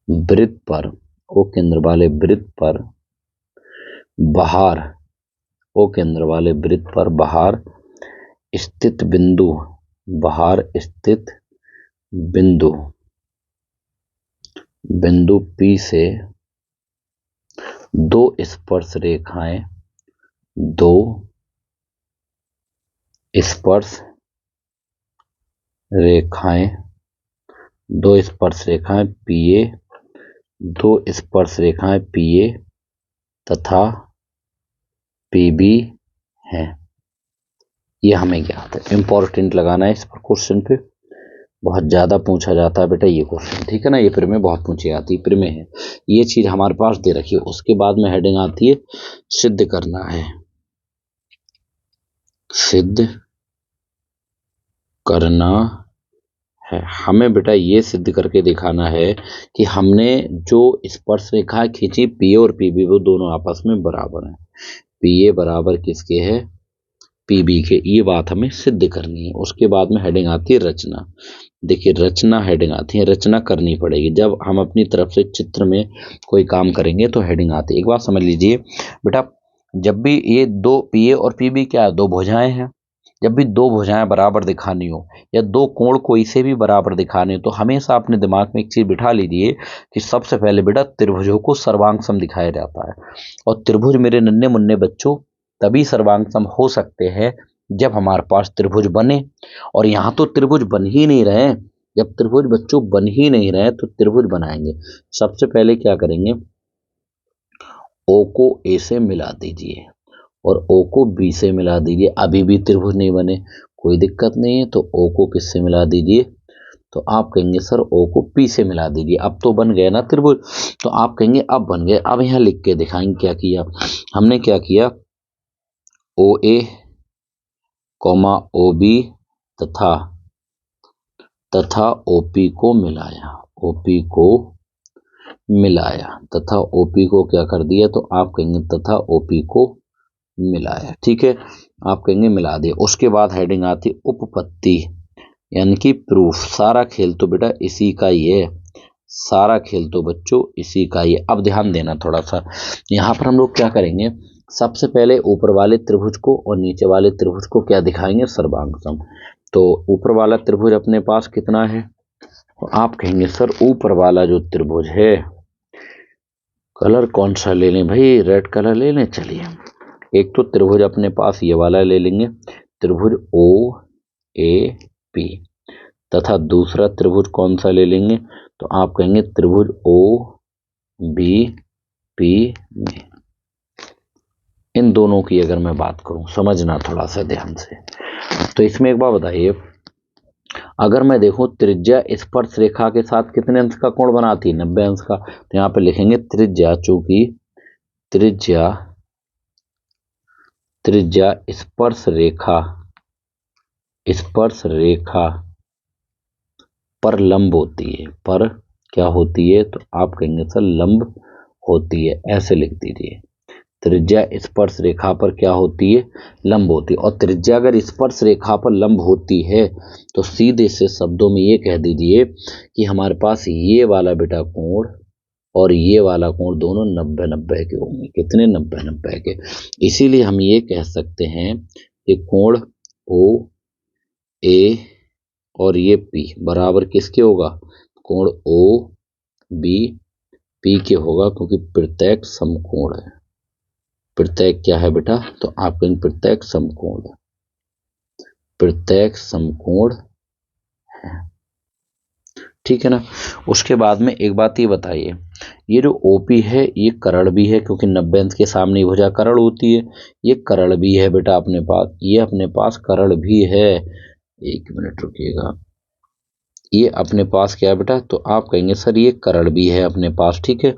वृत्त पर, O केंद्र वाले वृत्त पर बाहर, O केंद्र वाले वृत्त पर बाहर स्थित बिंदु, बाहर स्थित बिंदु P से 2 स्पर्श रेखाएं, 2 स्पर्श रेखाएं PA, 2 स्पर्श रेखाएं PA तथा PB हैं। ये हमें ज्ञात है। इंपॉर्टेंट लगाना है इस पर, क्वेश्चन पे बहुत ज्यादा पूछा जाता है बेटा ये क्वेश्चन। ठीक है ना, ये प्री में बहुत पूछी जाती है, प्री में है ये चीज हमारे पास दे रखी है। उसके बाद में हेडिंग आती है सिद्ध करना है, सिद्ध करना है। हमें बेटा ये सिद्ध करके दिखाना है कि हमने जो स्पर्श रेखा खींची P और PB वो दोनों आपस में बराबर हैं। PA बराबर किसके है? PB के। ये बात हमें सिद्ध करनी है। उसके बाद में हेडिंग आती है रचना। देखिए, रचना हेडिंग आती है, रचना करनी पड़ेगी। जब हम अपनी तरफ से चित्र में कोई काम करेंगे तो हेडिंग आती है। एक बात समझ लीजिए बेटा, जब भी ये 2 PA और PB क्या है? 2 भुजाएं हैं। जब भी 2 भुजाएं बराबर दिखानी हो या 2 कोण कोई से भी बराबर दिखाने हो, तो हमेशा अपने दिमाग में एक चीज बिठा लीजिए कि सबसे पहले बेटा त्रिभुजों को सर्वांग सम दिखाया जाता है। और त्रिभुज मेरे नन्हे मुन्ने बच्चों तभी सर्वांग सम हो सकते हैं जब हमारे पास त्रिभुज बने, और यहाँ तो त्रिभुज बन ही नहीं रहे। जब त्रिभुज बच्चों बन ही नहीं रहे तो त्रिभुज बनाएंगे। सबसे पहले क्या करेंगे? O को A से मिला दीजिए और O को B से मिला दीजिए। अभी भी त्रिभुज नहीं बने, कोई दिक्कत नहीं है, तो O को किससे मिला दीजिए? तो आप कहेंगे सर O को P से मिला दीजिए। अब तो बन गया ना त्रिभुज, तो आप कहेंगे अब बन गए। अब यहाँ लिख के दिखाएंगे क्या किया हमने। क्या किया? OA, OB तथा OP को मिलाया, OP को मिलाया तथा OP को क्या कर दिया? तो आप कहेंगे तथा OP को मिलाया। ठीक है, आप कहेंगे मिला दिया। उसके बाद हेडिंग आती उपपत्ति यानी कि प्रूफ। सारा खेल तो बेटा इसी का ही है, सारा खेल तो बच्चों इसी का ही। अब ध्यान देना थोड़ा सा, यहाँ पर हम लोग क्या करेंगे, सबसे पहले ऊपर वाले त्रिभुज को और नीचे वाले त्रिभुज को क्या दिखाएंगे, सर्वांग सम। तो ऊपर वाला त्रिभुज अपने पास कितना है, तो आप कहेंगे सर ऊपर वाला जो त्रिभुज है, कलर कौन सा ले लें भाई, रेड कलर ले लें। चलिए, एक तो त्रिभुज अपने पास ये वाला ले लेंगे, त्रिभुज ओ ए पी, तथा दूसरा त्रिभुज कौन सा ले लेंगे, तो आप कहेंगे त्रिभुज ओ बी पी में। इन दोनों की अगर मैं बात करूं, समझना थोड़ा सा ध्यान से, तो इसमें एक बात बताइए, अगर मैं देखूं त्रिज्या स्पर्श रेखा के साथ कितने अंश का कोण बनाती है, 90 अंश का। तो यहाँ पे लिखेंगे त्रिज्या, चूंकि त्रिज्या स्पर्श रेखा पर लंब होती है, पर क्या होती है, तो आप कहेंगे सर लंब होती है, ऐसे लिख दीजिए। त्रिज्या स्पर्श रेखा पर क्या होती है, लंब होती है। और त्रिज्या अगर स्पर्श रेखा पर लंब होती है तो सीधे से शब्दों में ये कह दीजिए कि हमारे पास ये वाला बेटा कोण और ये वाला कोण दोनों 90-90 के होंगे। कितने, 90-90 के। इसीलिए हम ये कह सकते हैं कि कोण ओ ए और ये पी बराबर किसके होगा, कोण ओ बी पी के होगा, क्योंकि प्रत्येक समकोण है। प्रत्येक क्या है बेटा, तो आप कहेंगे प्रत्येक समकोण, प्रत्येक समकोण है, ठीक है ना। उसके बाद में एक बात ये बताइए, ये जो ओपी है ये करण भी है, क्योंकि 90 अंश के सामने भुजा करण होती है, ये करण भी है बेटा अपने पास, ये अपने पास करण भी है। एक मिनट रुकिएगा, ये अपने पास क्या है बेटा, तो आप कहेंगे सर ये करण भी है अपने पास, ठीक है।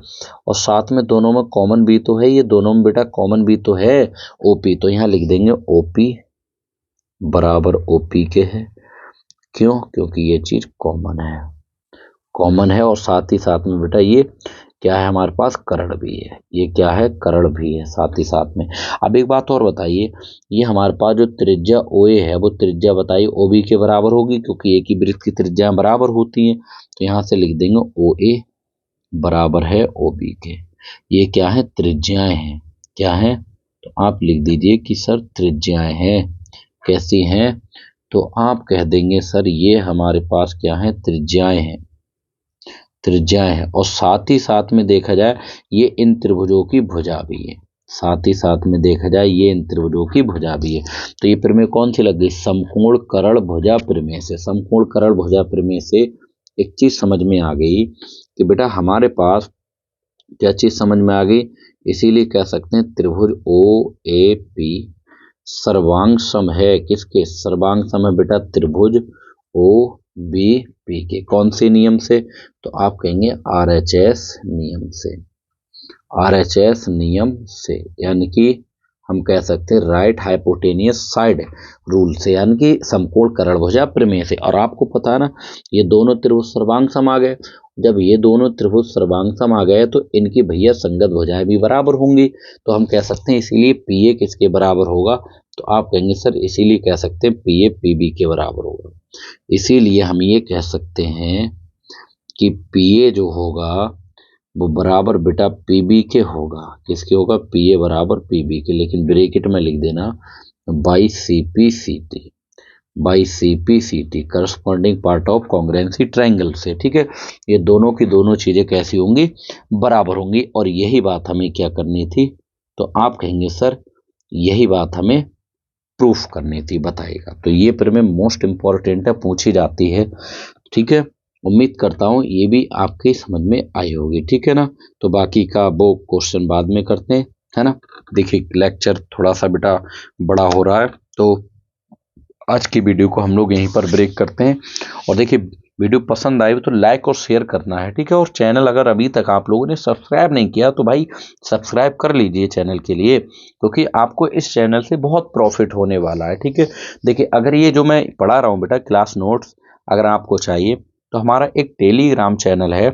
और साथ में दोनों में कॉमन भी तो है, ये दोनों में बेटा कॉमन भी तो है ओपी, तो यहाँ लिख देंगे ओपी बराबर ओपी के है। क्यों, क्योंकि ये चीज कॉमन है और साथ ही साथ में बेटा ये क्या है, हमारे पास करण भी है, ये क्या है, करण भी है साथ ही साथ में। अब एक बात और बताइए, ये हमारे पास जो त्रिज्या ओए है वो त्रिज्या बताइए ओबी के बराबर होगी, क्योंकि एक ही वृत्त की त्रिज्या बराबर होती हैं। तो यहाँ से लिख देंगे ओ ए बराबर है ओबी के। ये क्या है, त्रिज्याएं हैं, क्या है, तो आप लिख दीजिए कि सर त्रिज्याएं हैं। कैसी हैं, तो आप कह देंगे सर ये हमारे पास क्या है, त्रिज्याएं हैं, त्रिज्याएं हैं। और साथ ही साथ में देखा जाए ये इन त्रिभुजों की भुजा भी है, साथ ही साथ में देखा जाए ये इन त्रिभुजों की भुजा भी है। तो ये प्रमेय कौन सी लग गई, समकोण करण भुजा प्रमेय से। समकोण करण भुजा प्रमेय से एक चीज समझ में आ गई कि बेटा हमारे पास क्या चीज समझ में आ गई, इसीलिए कह सकते हैं त्रिभुज ओ ए पी सर्वांग सम है, किसके, सर्वांग सम है बेटा त्रिभुज ओ बी पी के। कौन से नियम से, तो आप कहेंगे RHS नियम से, RHS नियम से, यानी कि हम कह सकते हैं राइट हाइपोटेनियस साइड रूल से, यानी कि समकोण करण भुजा प्रमेय से। और आपको पता है ना, ये दोनों त्रिभुज सर्वांग सम आ गए। जब ये दोनों त्रिभुज सर्वांग सम आ गए तो इनकी भैया संगत भुजाएं भी बराबर होंगी, तो हम कह सकते हैं इसीलिए पीए किसके बराबर होगा, तो आप कहेंगे सर इसीलिए कह सकते हैं पीए पीबी के बराबर होगा। इसीलिए हम ये कह सकते हैं कि पीए जो होगा वो बराबर बेटा पीबी के होगा, किसके होगा, पीए बराबर पीबी के, लेकिन ब्रैकेट में लिख देना by CP/CT corresponding part of congruency triangle से, ठीक है। ये दोनों की दोनों चीजें कैसी होंगी, बराबर होंगी। और यही बात हमें क्या करनी थी, तो आप कहेंगे सर यही बात हमें प्रूफ करनी थी, बताइएगा। तो ये प्रमेय मोस्ट इंपॉर्टेंट है, पूछी जाती है, ठीक है। उम्मीद करता हूँ ये भी आपकी समझ में आई होगी, ठीक है ना। तो बाकी का वो क्वेश्चन बाद में करते हैं, है ना। देखिए लेक्चर थोड़ा सा बेटा बड़ा हो रहा है, तो आज की वीडियो को हम लोग यहीं पर ब्रेक करते हैं। और देखिए वीडियो पसंद आई तो लाइक और शेयर करना है, ठीक है। और चैनल अगर अभी तक आप लोगों ने सब्सक्राइब नहीं किया तो भाई सब्सक्राइब कर लीजिए चैनल के लिए, क्योंकि आपको इस चैनल से बहुत प्रॉफिट होने वाला है, ठीक है। देखिए अगर ये जो मैं पढ़ा रहा हूँ बेटा क्लास नोट्स अगर आपको चाहिए तो हमारा एक टेलीग्राम चैनल है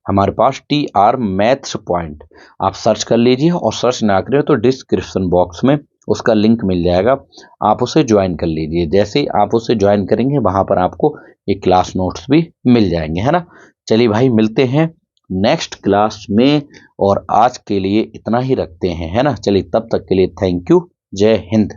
हमारे पास, TR मैथ्स पॉइंट, आप सर्च कर लीजिए। और सर्च ना करें तो डिस्क्रिप्शन बॉक्स में उसका लिंक मिल जाएगा, आप उसे ज्वाइन कर लीजिए। जैसे ही आप उसे ज्वाइन करेंगे वहां पर आपको ये क्लास नोट्स भी मिल जाएंगे, है ना। चलिए भाई, मिलते हैं नेक्स्ट क्लास में, और आज के लिए इतना ही रखते हैं, है ना। चलिए, तब तक के लिए थैंक यू। जय हिंद।